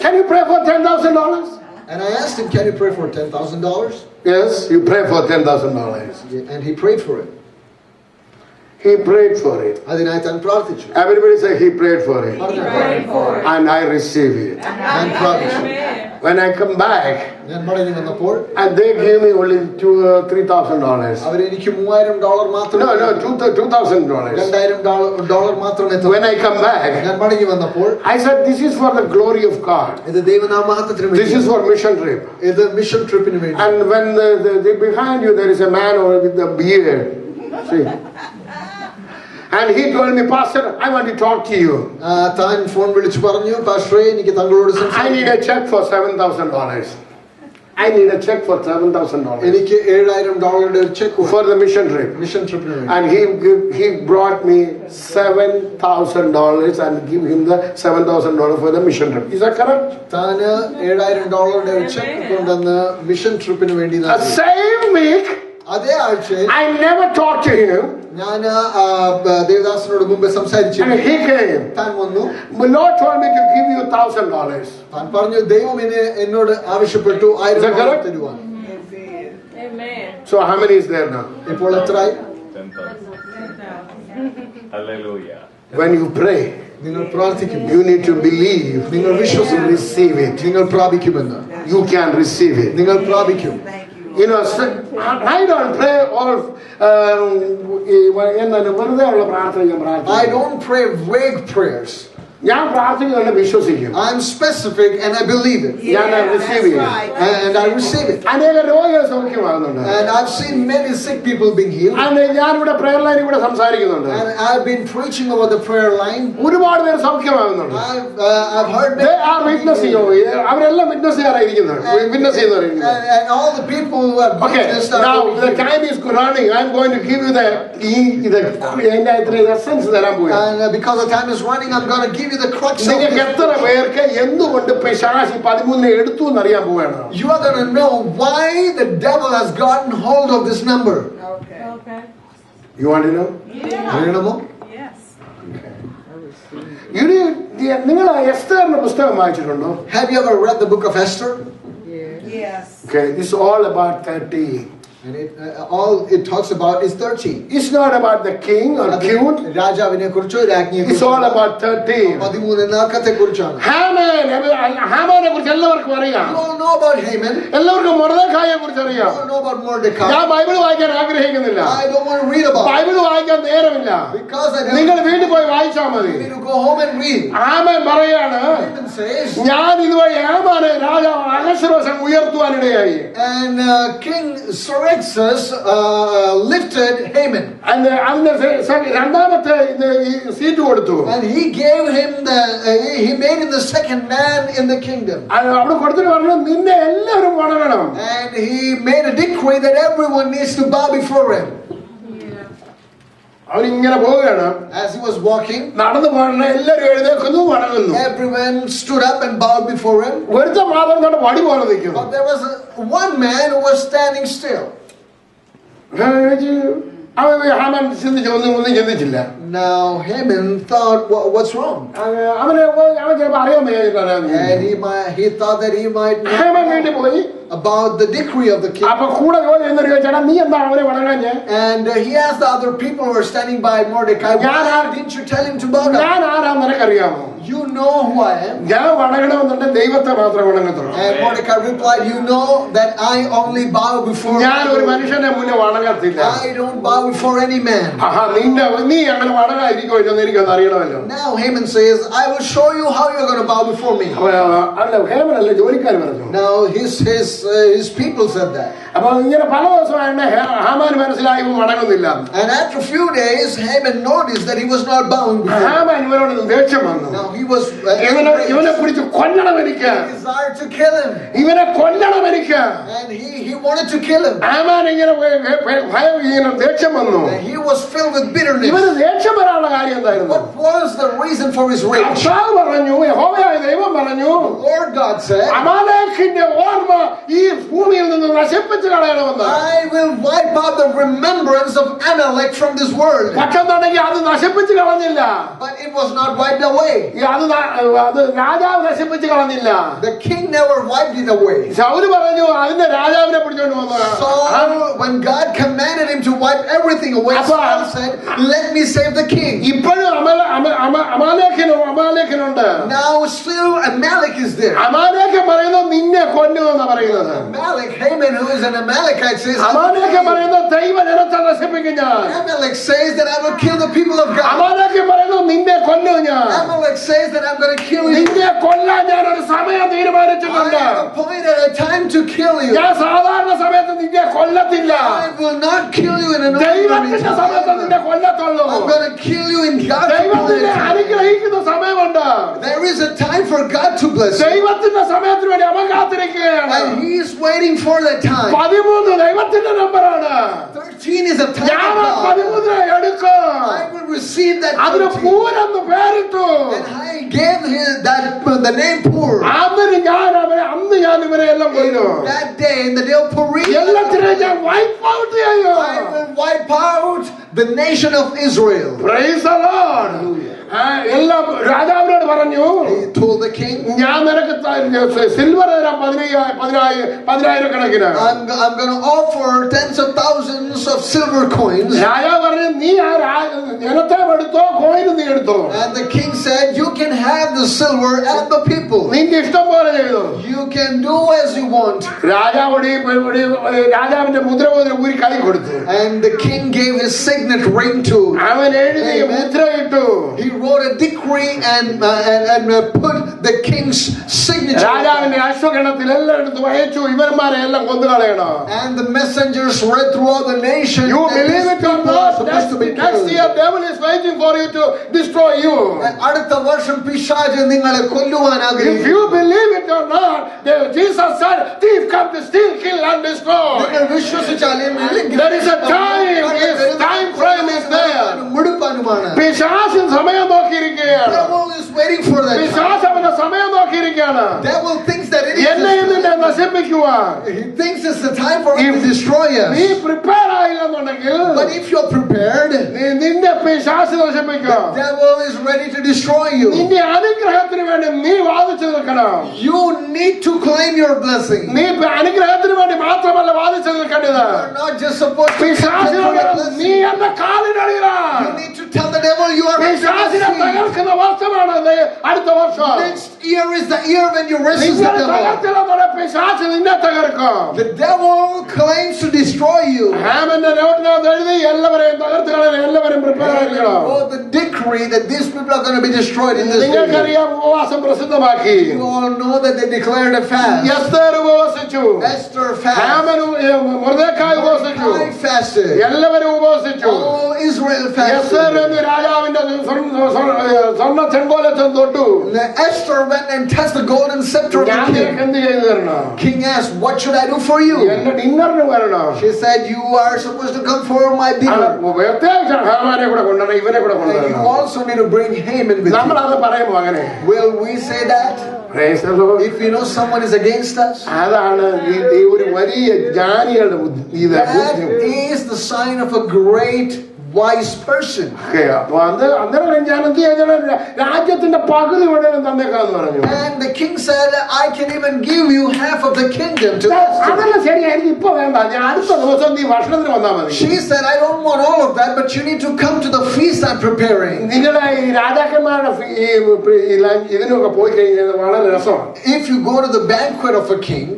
Can you pray for $10,000? And I asked him, can you pray for $10,000? Yes, you pray for $10,000. And he prayed for it. He prayed for it. അതിനായി താൻ പ്രാർത്ഥിച്ചു. Everybody say he prayed for it. Prayed for it. And I received it. ഞാൻ പ്രാർത്ഥിച്ചു. When I come back, ഞാൻ മടങ്ങി വന്നപ്പോൾ and they gave me only $3,000. അവർ എനിക്ക് $3,000 മാത്രം. No, $2,000. $2,000 മാത്രമേ തന്നു. When I come back, ഞാൻ മടങ്ങി വന്നപ്പോൾ I said this is for the glory of God. ഇത് ദൈവനാമത്തിന് വേണ്ടി. This is for mission trip. ഇത് മിഷൻ ട്രിപ്പിന് വേണ്ടി. And when behind you there is a man with a beard. See. And he told me, Pastor, I want to talk to you. താൻ phone വിളിച്ചു പറഞ്ഞു, പാസ്റ്ററെ എനിക്ക് താങ്കളോട് I need സംസാരിക്കണം. a check for $7,000. I need a check for $7,000 എനിക്ക് $7,000 ഒരു check for the mission trip. Mission ട്രിപ്പിന് വേണ്ടി. And he brought me $7,000 and give him the $7,000 for the mission trip. Is that correct? താന് $7,000 ഒരു check കൊണ്ടുവന്ന് mission ട്രിപ്പിന് വേണ്ടി The same week, അതേ ആഴ്ചയിൽ I never talked to him. ഞാൻ ദേവദാസനോട് മുമ്പ് സംസാരിച്ചു. And he came. താൻ വന്നു. The Lord told me to give you $1,000. താൻ പറഞ്ഞു ദൈവം എന്നോട് ആവശ്യപ്പെട്ടു $1,000 തരുവാൻ. Amen. So how many is there now? ഇപ്പോൾ എത്രയായി? 10,000. Hallelujah. When you pray, നിങ്ങൾ പ്രാർത്ഥിക്കുന്നു. you need to believe. നിങ്ങൾ വിശ്വസിക്കുന്നു. Receive it. നിങ്ങൾ പ്രാപിക്കുമെന്ന്. You can receive it. നിങ്ങൾ പ്രാപിക്കും. You know, I don't pray all. I don't pray vague prayers. ഞാൻ പ്രാർത്ഥിക്കുന്ന വിശ്വസിക്കും. I'm specific and I believe it. ഞാൻ receive ചെയ്യും. And I receive it. അനേക രോഗികൾ സൗഖ്യമാകുന്നുണ്ട്. And I've seen many sick people being healed. ഞാൻ ഇവിടെ prayer line ഇവിടെ സംസാരിക്കുന്നുണ്ട്. And I've been preaching over the prayer line. ഒരുപാട് പേര് സൗഖ്യമാകുന്നുണ്ട്. I've heard many. They are witnessing. അവരെല്ലാം വിറ്റ്നസ്സുകാരായിരിക്കുന്നത്. Witness ചെയ്യുന്നവരായിരിക്കുന്നത്. And all the people who have witnessed are now the time is running. I'm going to give you the essence തരാൻ പോയി. And because the time is running, I'm going to give you the crux of നിങ്ങൾക്ക് എത്ര പേർക്ക് എന്തുകൊണ്ട് പിശാച് 13 എടുത്തു എന്നറിയാൻ പോവുകയാണ്. You are going to know why the devil has gotten hold of this number. Okay. You want to know? Yeah. Yes. നിങ്ങൾ എസ്തറിന്റെ പുസ്തകം വായിച്ചിട്ടുണ്ടോ? Have you ever read the book of Esther? Yes. Okay, it's all about 30. And all it talks about is 30. It's not about the king or queen. രാജാവിനെ കുറിച്ചോ രാജ്ഞിയെ It's all about 13. 13 നാമത്തെ കുറിച്ചാണ്. ഹാമാനെ കുറിച്ച് എല്ലാവർക്കും അറിയാം. You all know about Haman. എല്ലാവർക്കും മൊർദെഖായിയെ കുറിച്ച് You അറിയാം. all know about Mordecai. ഞാൻ ബൈബിൾ വായിക്കാൻ ആഗ്രഹിക്കുന്നില്ല. I don't want to read about it. Bible വായിക്കാൻ നേരമില്ല. Because I don't നിങ്ങൾ വീട്ടിൽ പോയി വായിച്ചാൽ മതി. need to go home and read. Haman പറയാണ്, Haman says, ഞാൻ ഇതുവഴി ഹാമാനെ രാജാവ് അഹശ്വേരോശൻ ഉയർത്തുവാനിടയായി. and King Xerxes lifted Haman. രണ്ടാമത്തെ സീറ്റ് കൊടുത്തു. And he gave him he made him the second man in the kingdom. അവിടെ കൊടുത്തിട്ട് പറഞ്ഞു, നിന്നെ എല്ലാവരും വണങ്ങണം. And he made a decree that everyone needs to bow before him. അവരിങ്ങനെ പോവുകയാണ്. As he was walking, നടന്നു പോകണ എല്ലാവരും എഴുന്നേൽക്കുന്നു, വണങ്ങുന്നു. everyone stood up and bowed before him. ഒരുത്ത മാത്രം കൊണ്ട് വടി പോലെ നിൽക്കുന്നു. But there was one man who was standing still. അവൻ ഹാമാൻ ചിന്തിച്ചു, ഒന്നും ചിന്തിച്ചില്ല. Now Haman thought, what's wrong? അവൻ ചിലപ്പോൾ അറിയാൻ വയ്യായിരുന്നു. And he thought that he might know Haman വീട്ടിൽ പോയി about the decree of the king. അപ്പൊ കൂടെ ജോലി ചെയ്യുന്നവർ ചോദിച്ചാ, നീ എന്താ അവനെ വണങ്ങാഞ്ഞേ? And he asked the other people who were standing by Mordecai, why didn't you tell him to bow down? ഞാൻ ആരാ നിനക്കറിയാമോ? You know who I am. ഞാൻ വണങ്ങണമെന്നുണ്ടെങ്കിൽ ദൈവത്തെ മാത്രമേ വണങ്ങത്തുള്ളൂ. And Mordecai replied, you know that I only bow before ഞാൻ ഒരു you. മനുഷ്യനെ മുന്നേ വണങ്ങത്തില്ല. I don't bow before any man. നീ അങ്ങനെ വണങ്ങാതിരിക്കുമോ എന്ന് എനിക്കൊന്ന് അറിയണമല്ലോ. Now Haman says, I will show you how you're going to bow before me. അല്ല, ഹേമനല്ല, ജോലിക്കാർ പറഞ്ഞു. Now his people said that. അപ്പൊ ഇങ്ങനെ പല ദിവസമായിട്ട് ഹാമാൻ മനസ്സിലായി വണങ്ങുന്നില്ല. And after a few days, Haman noticed that he was not bowing before him. Haman ഇവരോട് ദേഷ്യം വന്നു. Now he was ഇവനെ പിടിച്ച് കൊല്ലണം എനിക്ക്. he desired to kill him. ഇവനെ കൊല്ലണം എനിക്ക്. And he wanted to kill him. Haman ഇങ്ങനെ ദേഷ്യം വന്നു. And he was filled with bitterness. ഇവന് ദേഷ്യം വരാനുള്ള കാര്യം എന്തായിരുന്നു? What was the reason for his rage? കർത്താവ് പറഞ്ഞു, യഹോവയായ ദൈവം പറഞ്ഞു, Lord God said, അമാലേക്കിന്റെ ഓർമ്മ ഈ ഭൂമിയിൽ നിന്ന് നശിപ്പിച്ചു കളയണമെന്ന്. I will wipe out the remembrance of Amalek from this world. പക്ഷെന്നുണ്ടെങ്കിൽ അത് നശിപ്പിച്ചു കളഞ്ഞില്ല. But it was not wiped away. അത് രാജാവ് നശിപ്പിച്ചു കളഞ്ഞില്ല. The king never wiped it away. Saul പറഞ്ഞു, അതിന്റെ രാജാവിനെ പിടിച്ചോണ്ട് വന്നു. Saul, when God commanded him to wipe everything away, Saul said, let me save the king. ഇപ്പോഴും അമാലേഖനുണ്ട്. Now still Amalek is there. അമാലേഖൻ പറയുന്നത് നിന്നെ കൊല്ലുമെന്നാണ് പറയുന്നത്. Amalek, Haman, who is an Amalekite, says, അമാലേഖൻ പറയുന്നത് ദൈവ ജനത്തെ നശിപ്പിക്കും ഞാൻ. Amalek says that I will kill the people of God. അമാലേഖൻ പറയുന്നത് നിന്നെ കൊല്ലും ഞാൻ. Amalek says that I'm going to kill you. നിന്നെ കൊല്ലാൻ ഞാൻ ഒരു സമയം തീരുമാനിച്ചിട്ടുണ്ട്. I have appointed a time to kill you. ഞാൻ സാധാരണ സമയത്ത് നിന്നെ കൊല്ലത്തില്ല. I will not kill you in an ordinary ദൈവത്തിന്റെ സമയത്ത് time. നിന്നെ കൊല്ലത്തുള്ളൂ. I'm going to kill you in God's ദൈവത്തിനെ time. അനുഗ്രഹിക്കുന്ന സമയമുണ്ട്. There is a time for God to bless you. ദൈവത്തിന്റെ സമയത്തിന് വേണ്ടി അവൻ കാത്തിരിക്കുകയാണ്. And He is waiting for that time. 13 ദൈവത്തിന്റെ നമ്പറാണ്. 13 is a time ഞാൻ of God. 13 എടുക്കും. I will receive that അതിന് 13. പൂരെന്ന് പേരിട്ടു. And I gave him the name Pur. അന്ന് ഞാൻ ഇവരെ എല്ലാം കൊല്ലും. That day, in the day of Purim, എല്ലാത്തിനെയും ഞാൻ വൈപ്പ് ഔട്ട് ചെയ്യും. I will wipe out the nation of Israel. Praise the Lord. എല്ലാം രാജാവിനോട് പറഞ്ഞു, He told the king, ഞാൻ നിനക്ക് സിൽവർ തരാം 10,000 കണക്കിന്. I'm going to offer tens of thousands of silver coins. രാജാവ് പറഞ്ഞു, നീ ആ ജനത്തെ എടുത്തോ, കോയിൻ നീ എടുത്തോ. And the king said, you can have the silver and the people. നിന്റെ ഇഷ്ടം പോലെ ചെയ്തു. You can do as you want. രാജാവിന്റെ മുദ്ര ഊരി കൈ കൊടുത്തു. And the king gave his signet ring to. അവൻ എഴുതി മുദ്രയിട്ടു. He wrote a decree and put the king's signature. രാജാവിന്റെ അശ്വഗണത്തിൽ എല്ലായിടത്തും അയച്ചു, ഇവന്മാരെ എല്ലാം കൊന്നുകളയണം. And the messengers read throughout the nation. You believe it or not, next year devil is waiting for you to destroy you. അടുത്ത വർഷം പിശാച് നിങ്ങളെ കൊല്ലുവാൻ If ആഗ്രഹിക്കുന്നു. you believe it or not, Jesus said, thief come to steal, kill and destroy. നിങ്ങൾ വിശ്വസിച്ചാലും ഇല്ലെങ്കിൽ There is a time, his time frame is there. മുടുപ്പാനുമാണ്. പിശാചിൻ സമയം നോക്കിയിരിക്കുകയാണ്. Devil is waiting for that time. പിശാച് അവന്റെ സമയം നോക്കിയിരിക്കുകയാണ്. Devil thinks that it എന്നെയും is. നിന്നെ നശിപ്പിക്കുവാൻ. He thinks it's the time for him to destroy നീ us. Prepare ആയില്ലെന്നുണ്ടെങ്കിൽ But if you're prepared, നിന്റെ പിശാച് നശിപ്പിക്കും. devil is ready to destroy you. നിന്റെ അനുഗ്രഹത്തിന് വേണ്ടി നീ വാദിച്ചു നിൽക്കണം. You need to claim your blessing. നീ അനുഗ്രഹത്തിന് വേണ്ടി മാത്രമല്ല വാദിച്ചു നിൽക്കേണ്ടത്. You're not just supposed to claim പിശാചിനോട് your നീ blessing. എന്റെ കാലിനടിയിലാ. You need to tell the devil you are പിശാചിനെ തകർക്കുന്ന വർഷമാണ് അടുത്ത വർഷം. Next year is the year when you resist the നിങ്ങൾ devil. തകർത്തില്ലെന്നോടെ പിശാച് നിന്നെ തകർക്കും. The devil claims to destroy you. ഹാമന്റെ നോട്ടിനകത്ത് എഴുതി എല്ലാവരെയും തകർത്ത് കളയാൻ എല്ലാവരും പ്രിപ്പയർ ആയിരിക്കണം. Oh, the decree that these people are going to be destroyed in this year. നിങ്ങൾക്കറിയാം ഉപവാസം പ്രസിദ്ധമാക്കി. You all know that they declared a fast. Esther ഉപവസിച്ചു. Esther fasted. ഹാമൻ Mordecai ഉപവസിച്ചു. I fasted. എല്ലാവരും ഉപവസിച്ചു. All Israel Esther fasted. എന്ന് രാജാവിന്റെ സ്വർണ്ണ ചെങ്കോലച്ചൻ തൊട്ടു. Esther went and touched the golden scepter of ഞാൻ the നിനക്ക് king. എന്ത് ചെയ്തു തരണം? King asked, what should I do for you? എന്റെ ഡിന്നറിന് വരണം. She said, you are supposed to come for my dinner. പ്രത്യേകിച്ച് ഹാമാനെ കൂടെ കൊണ്ടുവരണം, ഇവനെ കൂടെ And you കൊണ്ടുവരണം. also need to bring Haman with you. നമ്മളത് പറയുമോ അങ്ങനെ? Will we say that? Praise the Lord. If we know someone is against us? അതാണ് ഈ ഒരു വലിയ ജ്ഞാനികളുടെ ഇത്. That is the sign of a great wise person. അപ്പൊ അന്നേരം ഞാൻ എന്ത് ചെയ്യണം? രാജ്യത്തിന്റെ പകുതി മുഴുവൻ തന്നേക്കാന്ന് പറഞ്ഞു. And the king said, I can even give you half of the kingdom to Esther. അതെല്ലാം ശരിയായിരിക്കും, ഇപ്പൊ വേണ്ട, ഞാൻ അടുത്ത ദിവസം നീ ഭക്ഷണത്തിന് വന്നാൽ മതി. She said, I don't want all of that, but you need to come to the feast I'm preparing. നിങ്ങളെ ഈ രാജാക്കന്മാരുടെ ഇതിനൊക്കെ പോയി കഴിഞ്ഞാൽ വളരെ രസമാണ്. If you go to the banquet of a king,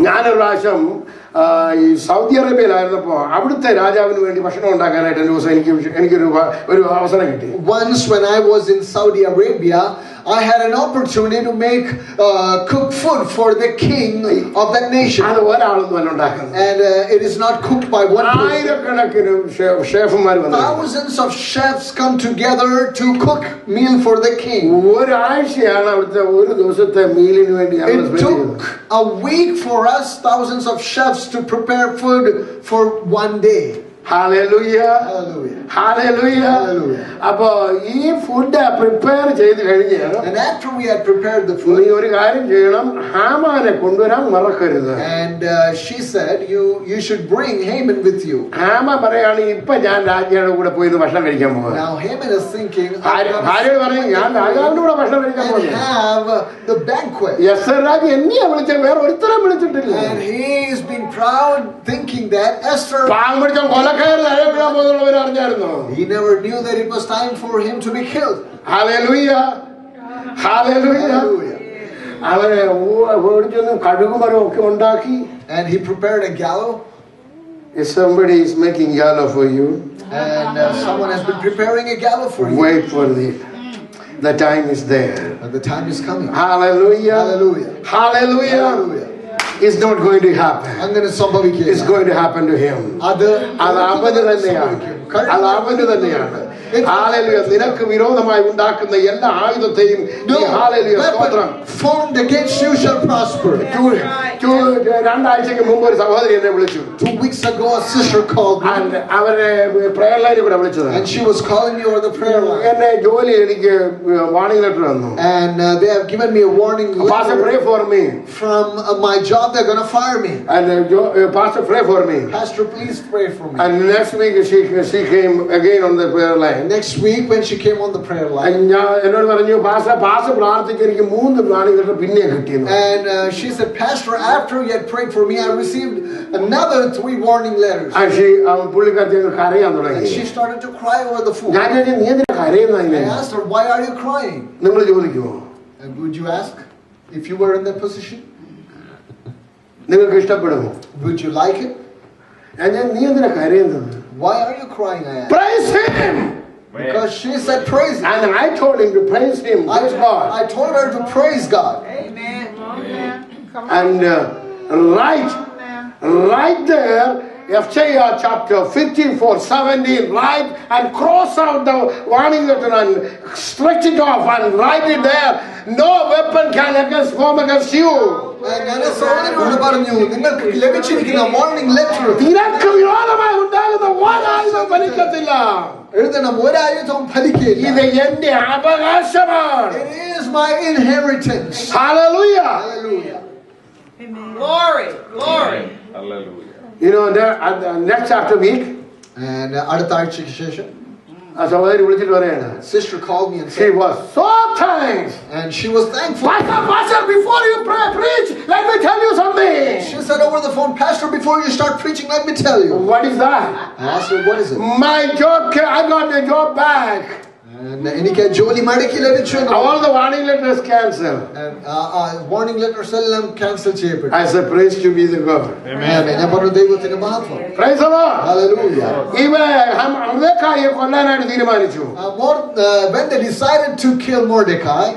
ഞാനൊരു പ്രാവശ്യം ഈ സൗദി അറേബ്യയിലായിരുന്നപ്പോ അവിടുത്തെ രാജാവിന് വേണ്ടി ഭക്ഷണം ഉണ്ടാക്കാനായിട്ട് ഒരു ദിവസം എനിക്കൊരു അവസരം കിട്ടി. once when I was in Saudi Arabia, I had an opportunity to make cook food for the king of that nation. അത് ഒരാളൊന്നും അല്ല ഉണ്ടാക്കുന്നത്. And it is not cooked by one person. ആയിരക്കണക്കിന് ഷെഫുമാർ വന്നു. Thousands of chefs come together to cook meal for the king. ഒരാഴ്ചയാണ് അവിടുത്തെ ഒരു ദിവസത്തെ മീലിന് വേണ്ടി. It took a week for us, thousands of chefs, to prepare food for one day. Hallelujah. Hallelujah. Hallelujah. Hallelujah. അപ്പൊ ഈ food prepare ചെയ്ത് കഴിഞ്ഞാൽ And after we had prepared the നീ food, ഒരു കാര്യം ചെയ്യണം, ഹാമാനെ കൊണ്ടുവരാൻ മറക്കരുത്. and she said, you should bring Haman with you. ഹാമ പറയാണ്, ഇപ്പൊ ഞാൻ രാജ്ഞിയുടെ കൂടെ പോയി ഭക്ഷണം കഴിക്കാൻ പോകുന്നത്. Now Haman is thinking, ഭാര്യയോട് പറയും, ഞാൻ രാജാവിന്റെ കൂടെ ഭക്ഷണം കഴിക്കാൻ and പോകുന്നു. have the banquet. Esther Raj എന്നെയാ വിളിച്ച, വേറെ ഒരുത്തരം വിളിച്ചിട്ടില്ല. And he's been proud, thinking that Esther. പാവം പിടിച്ച കൊലക്കാരൻ അറിയപ്പെടാൻ പോകുന്നവർ അറിഞ്ഞായിരുന്നു. He never knew that it was time for him to be killed. Hallelujah. Hallelujah. അവരെ ഓടിച്ചൊന്നും കഴുകുമരം ഒക്കെ ഉണ്ടാക്കി. And he prepared a gallows. If somebody is making gallow for you, And someone has been preparing a gallows for you. wait for the time is there. And the time is coming. Hallelujah. Hallelujah. Hallelujah. Hallelujah. It's not going to happen. അങ്ങനെ സംഭവിക്കുക. It's going to happen to him. അത് അവന് തന്നെയാണ്. Hallelujah. നിനക്ക് വിരോധമായി ഉണ്ടാക്കുന്ന എല്ലാ ആയുധത്തെയും formed against you shall prosper. 2 മുമ്പ് ഒരു സഹോദരി എന്നെ വിളിച്ചു. 2 weeks ago a sister called me. അവരെ പ്രയർ ലൈനിൽ കൂടെ വിളിച്ചത്. And she was calling me over the prayer line. എന്നെ ജോലി എനിക്ക് വാർണിംഗ് ലെറ്റർ തന്നു. And they have given me a warning Pastor, pray letter for me. from my job. They're going to fire me. And Pastor, pray for me. Pastor, please pray for me. And next week she she came again on the prayer line. Next week when she came on the prayer line, എന്നോട് പറഞ്ഞു pastor പ്രാർത്ഥിച്ച് എനിക്ക് 3 warning പിന്നെ കിട്ടിയെന്ന്. and she said, Pastor, after you had prayed for me, I received another 3 warning letters. പുള്ളിക്കാരത്തി കരയാൻ And തുടങ്ങി. she started to cry over the food. ഞാൻ ചോദിച്ചു, നീ എന്തിനാ കരയുന്നതിനെ? I asked her, why are you crying? നിങ്ങൾ ചോദിക്കുമോ? And would you ask if you were in that position? നിങ്ങൾക്ക് ഇഷ്ടപ്പെടുമോ? Would you like it? നീ എന്തിനാ കരയുന്നത്? Why are you crying? I asked. Praise him. Because she said praise him. And I told him to praise him. Praise God. I told her to praise God. Amen. And right there, FJR chapter 54:17, write and cross out the warning letter and stretch it off and write it there. No weapon can form against you. ഞാൻ സഹോദരനോട് പറഞ്ഞു, നിങ്ങൾക്ക് ലഭിച്ചിരിക്കുന്ന warning letter നിനക്ക് വിരോധമായി ഉണ്ടാകുന്ന ഒരായുധം ഫലിക്കത്തില്ല. എഴുതണം, ഒരായുധവും ഫലിക്കില്ല. ഇത് എന്റെ അവകാശമാണ്. It is my inheritance. Hallelujah. Hallelujah. Glory. Glory. You know, at the next after week, And അടുത്ത ആഴ്ചയ്ക്ക് ശേഷം സഹോദരി വിളിച്ചിട്ട് പറയാണ്, sister called me and she said, was so thankful. and she was thankful. Pastor, before you preach, let me tell you something. She said over the phone, Pastor, before you start preaching, let me tell you. What is that? I asked her, what is it? My job, I got the job back. And എനിക്ക് ജോലി മടക്കി ലഭിച്ചു. All the warning letters cancelled. And warning letters എല്ലാം cancel ചെയ്യപ്പെട്ടു. I said, praise to be the God. Amen. ഞാൻ പറഞ്ഞു, ദൈവത്തിന് മഹത്വം. Praise the Lord. Hallelujah. ഇവരെ അമലേക്കായെ കൊല്ലാനായിട്ട് തീരുമാനിച്ചു. When they decided to kill Mordecai,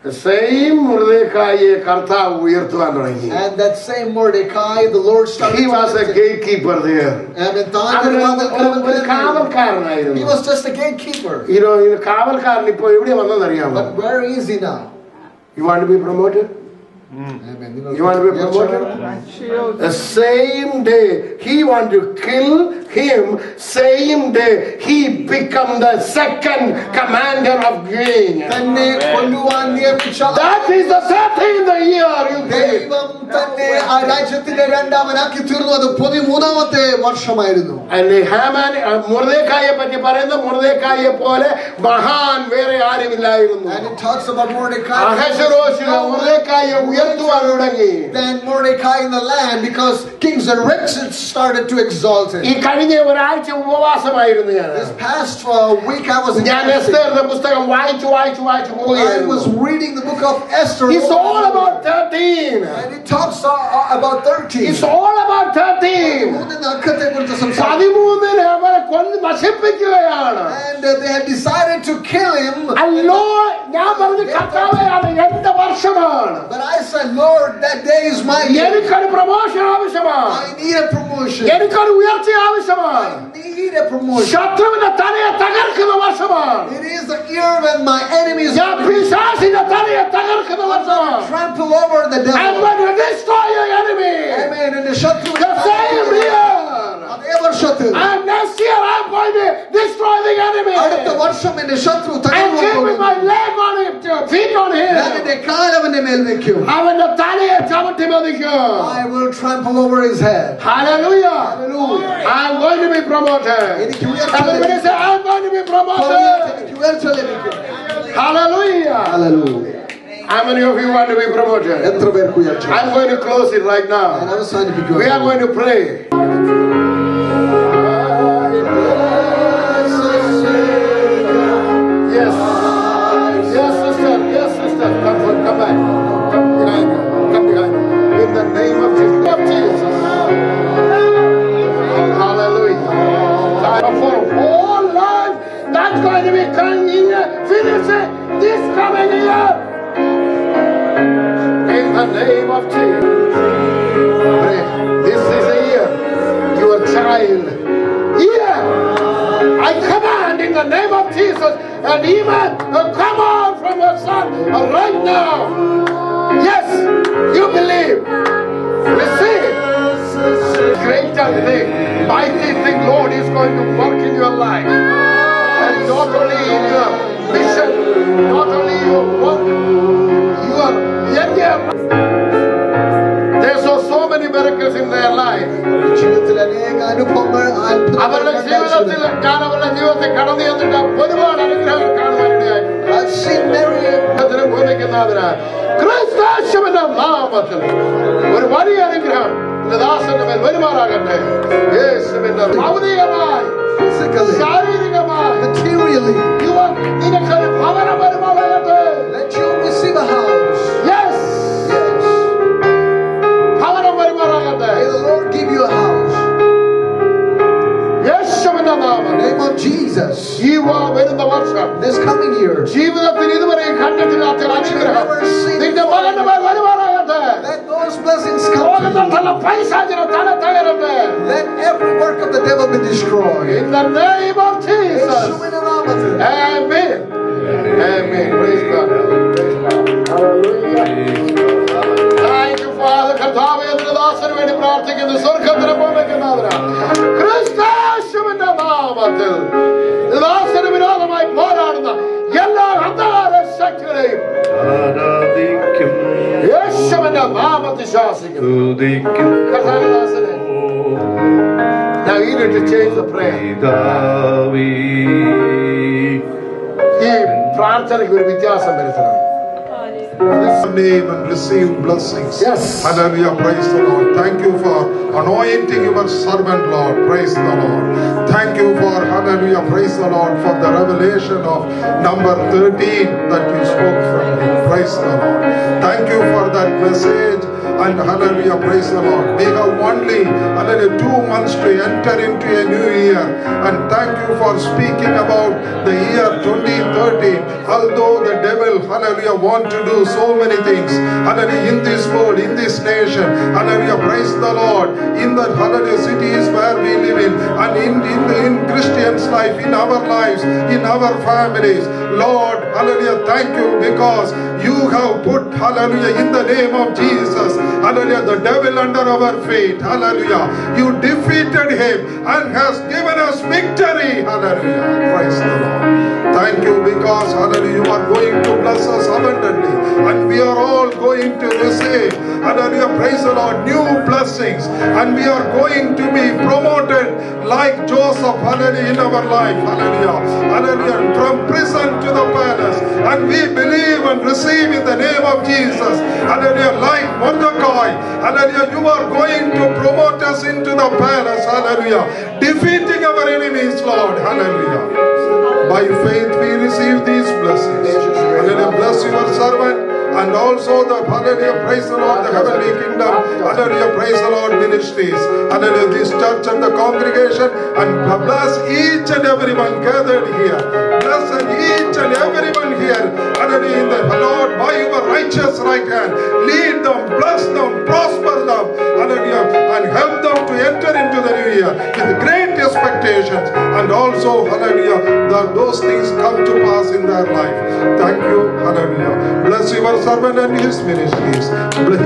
The same Mordecai കർത്താവ് ഉയർത്തുവാൻ തുടങ്ങി. and that same Mordecai, the Lord started He was a gatekeeper there. and in time ഒരു കാവൽക്കാരനായിരുന്നു. he was just a gatekeeper. കാവൽക്കാരൻ ഇപ്പോ എവിടെ വന്നതെന്നറിയാമോ? But where is he now? You want to be promoted? Amen. You want to be promoted? The same day he want to kill him, same day he become the second commander of gang. തന്നെ കൊല്ലുവാൻ നിയമിച്ച That is the 13th year you pay. ദൈവം തന്നെ ആ രാജ്യത്തിന്റെ രണ്ടാമനാക്കി തീർന്നു. അത് 13ാമത്തെ വർഷമായിരുന്നു. And Haman, Mordecai പറ്റി പറയുന്ന Mordecai പോലെ മഹാൻ വേറെ ആരുമില്ലായിരുന്നു. And it talks about Mordecai. Ahasuerus Mordecai ഉയർത്തുവാൻ തുടങ്ങി. Then Mordecai in the land, because kings and riches started to exalt him. ഈ കഴിഞ്ഞ ഒരാഴ്ച ഉപവാസമായിരുന്നു ഞാൻ. This past week I was ഞാൻ എസ്തേറിന്റെ പുസ്തകം വായിച്ചു I പോവുകയായിരുന്നു. was reading the book of Esther. It's all about 13. And it talks about 13. It's all about 13. 13 അക്കത്തെക്കുറിച്ച് സംസാരിക്കുന്നു. 13 അവരെ കൊന്ന് നശിപ്പിക്കുകയാണ്. And they had decided to kill him. അല്ലോ ഞാൻ പറഞ്ഞു കർത്താവേ അത് എന്റെ വർഷമാണ്. But I said, Lord, that day is my year. എനിക്കൊരു പ്രമോഷൻ ആവശ്യമാണ്. I need a promotion. എനിക്കൊരു ഉയർച്ച ആവശ്യമാണ്. I need a promotion. ശത്രുവിന്റെ തലയെ തകർക്കുന്ന വർഷമാണ്. It is the year when my enemies ഞാൻ പിശാചിന്റെ തലയെ തകർക്കുന്ന വർഷമാണ്. trample over the I'm devil. going to destroy your enemy. Amen. And the ശത്രു The same year. അതേ വർഷത്തിൽ And next year I'm going to destroy the enemy. അടുത്ത വർഷം എന്റെ ശത്രു I'm keeping my leg on him, feet on him. ഞാൻ എന്റെ കാലവന്റെ മേൽ വെക്കും. അവന്റെ തലയെ ചവിട്ടി മതിക്കും. I will trample over his head. Hallelujah. Hallelujah. I'm going to be promoted. എനിക്ക് ഉയർച്ച Everybody say I'm going to be promoted. എനിക്ക് ഉയർച്ച ലഭിക്കും. Hallelujah. Hallelujah. How many of you want to be promoted? എത്ര പേർക്ക് ഉയർച്ച? I'm going to close it right ഞാൻ now. അവസാനിപ്പിക്കുക. We are going to pray. Yes. Yes, sister. Yes, sister. Come back. Come behind me. Come behind me. In the name of Jesus. Hallelujah. For whole life, that's going to be coming finishing this coming year. In the name of Jesus. Pray. This is a year. Your child. Here. I command in the name of Jesus. And even come out from your son right now. Yes, you believe. Receive. Greater thing, mighty thing, Lord is going to work in your life. And not only in your mission, not only your work, your there's so many miracles in their life. ജീവിതത്തിൽ അനേക അനുഭവങ്ങൾ അവരുടെ ജീവിതത്തിൽ ഞാൻ അവരുടെ ജീവിതത്തിൽ കടന്നു ചെന്നിട്ട് ഒരുപാട് അനുഗ്രഹങ്ങൾ കാണുവാനിടയായി. I've seen many ഭൂമിക്കുന്നതിനാൽ ക്രിസ്തുവിന്റെ നാമത്തിൽ ഒരു വലിയ അനുഗ്രഹം ദാസന്റെ മേൽ വരുമാറാകട്ടെ. യേശുവിന്റെ ഭൗതികമായി ശാരീരികമായി materially. നിനക്കൊരു ഭവനം വരുമാറാകട്ടെ. Let you receive a house. Yes. ഭവനം വരുമാറാകട്ടെ. May the Lord give you a house. യേശുവിന്റെ നാമം. In the name of Jesus. ഈ വരുന്ന വർഷം This coming year. ജീവിതത്തിൽ ഇതുവരെ കണ്ടിട്ടില്ലാത്ത അനുഗ്രഹം നിന്റെ മകന്റെ മേൽ വരുമാറാകട്ടെ. Let those blessings come to ലോകത്തുള്ള പൈശാചിനെ തല തകരട്ടെ. Let every work of the devil be destroyed. In the name of Jesus. Amen. Amen. Praise God. Hallelujah. Thank you, Father. കർത്താവേ, നിന്റെ ദാസന് വേണ്ടി പ്രാർത്ഥിക്കുന്നു. സ്വർഗ്ഗത്തിന് ഭൂമിക്കുന്നതിനാണ് ക്രിസ്തുവിന്റെ നാമത്തിൽ ദാസന് വിരോധമായി പോരാടുന്ന എല്ലാ അന്ധകാര ശക്തികളെയും യേശുവിന്റെ നാമത്തിൽ ശാസിക്കുന്നു. കർത്താവേ, ദാസനെ now you need to change the prayer. ഈ പ്രാർത്ഥനയ്ക്ക് ഒരു വ്യത്യാസം വരുത്തണം. Name and receive blessings. Yes. Hallelujah. Praise the Lord. Thank you for anointing your servant, Lord. Praise the Lord. Thank you for, hallelujah, praise the Lord, for the revelation of number 13 that you spoke from me. Praise the Lord. Thank you for that message. And hallelujah, praise the Lord. We have only, hallelujah, 2 months to enter into a new year. And thank you for speaking about the year 2030. Although the devil, hallelujah, want to do so many things, hallelujah, in this world, in this nation, hallelujah, praise the Lord, in the hallelujah cities where we live in, and in Christians' life, in our lives, in our families. Lord, hallelujah, thank you because you have put, hallelujah, in the name of Jesus, hallelujah, the devil under our feet. Hallelujah. You defeated him and has given us victory. Hallelujah. Praise the Lord. Thank you because, hallelujah, you are going to bless us abundantly. And we are all going to receive, hallelujah, praise the Lord, new blessings. And we are going to be promoted like Joseph, hallelujah, in our life. Hallelujah. Hallelujah. From prison to the palace. And we believe and receive in the name of Jesus. Hallelujah. Like Mordecai. Hallelujah. You are going to promote us into the palace. Hallelujah. Defeating our enemies, Lord. Hallelujah. By faith we receive these blessings. Hallelujah. Bless your servant. And also the, hallelujah, praise the Lord, the heavenly kingdom, hallelujah, praise the Lord ministries, hallelujah, this church and the congregation, and bless each and everyone gathered here. Bless each and everyone here, hallelujah, in the Lord, by your righteous right hand. Lead them, bless them, prosper them, hallelujah, and help them to enter into the new year with great expectations. And also, hallelujah, that those things come to pass in their life. Thank you, hallelujah. Bless your servant and his ministries.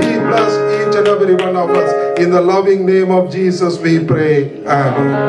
He bless each and every one of us. In the loving name of Jesus we pray. Amen.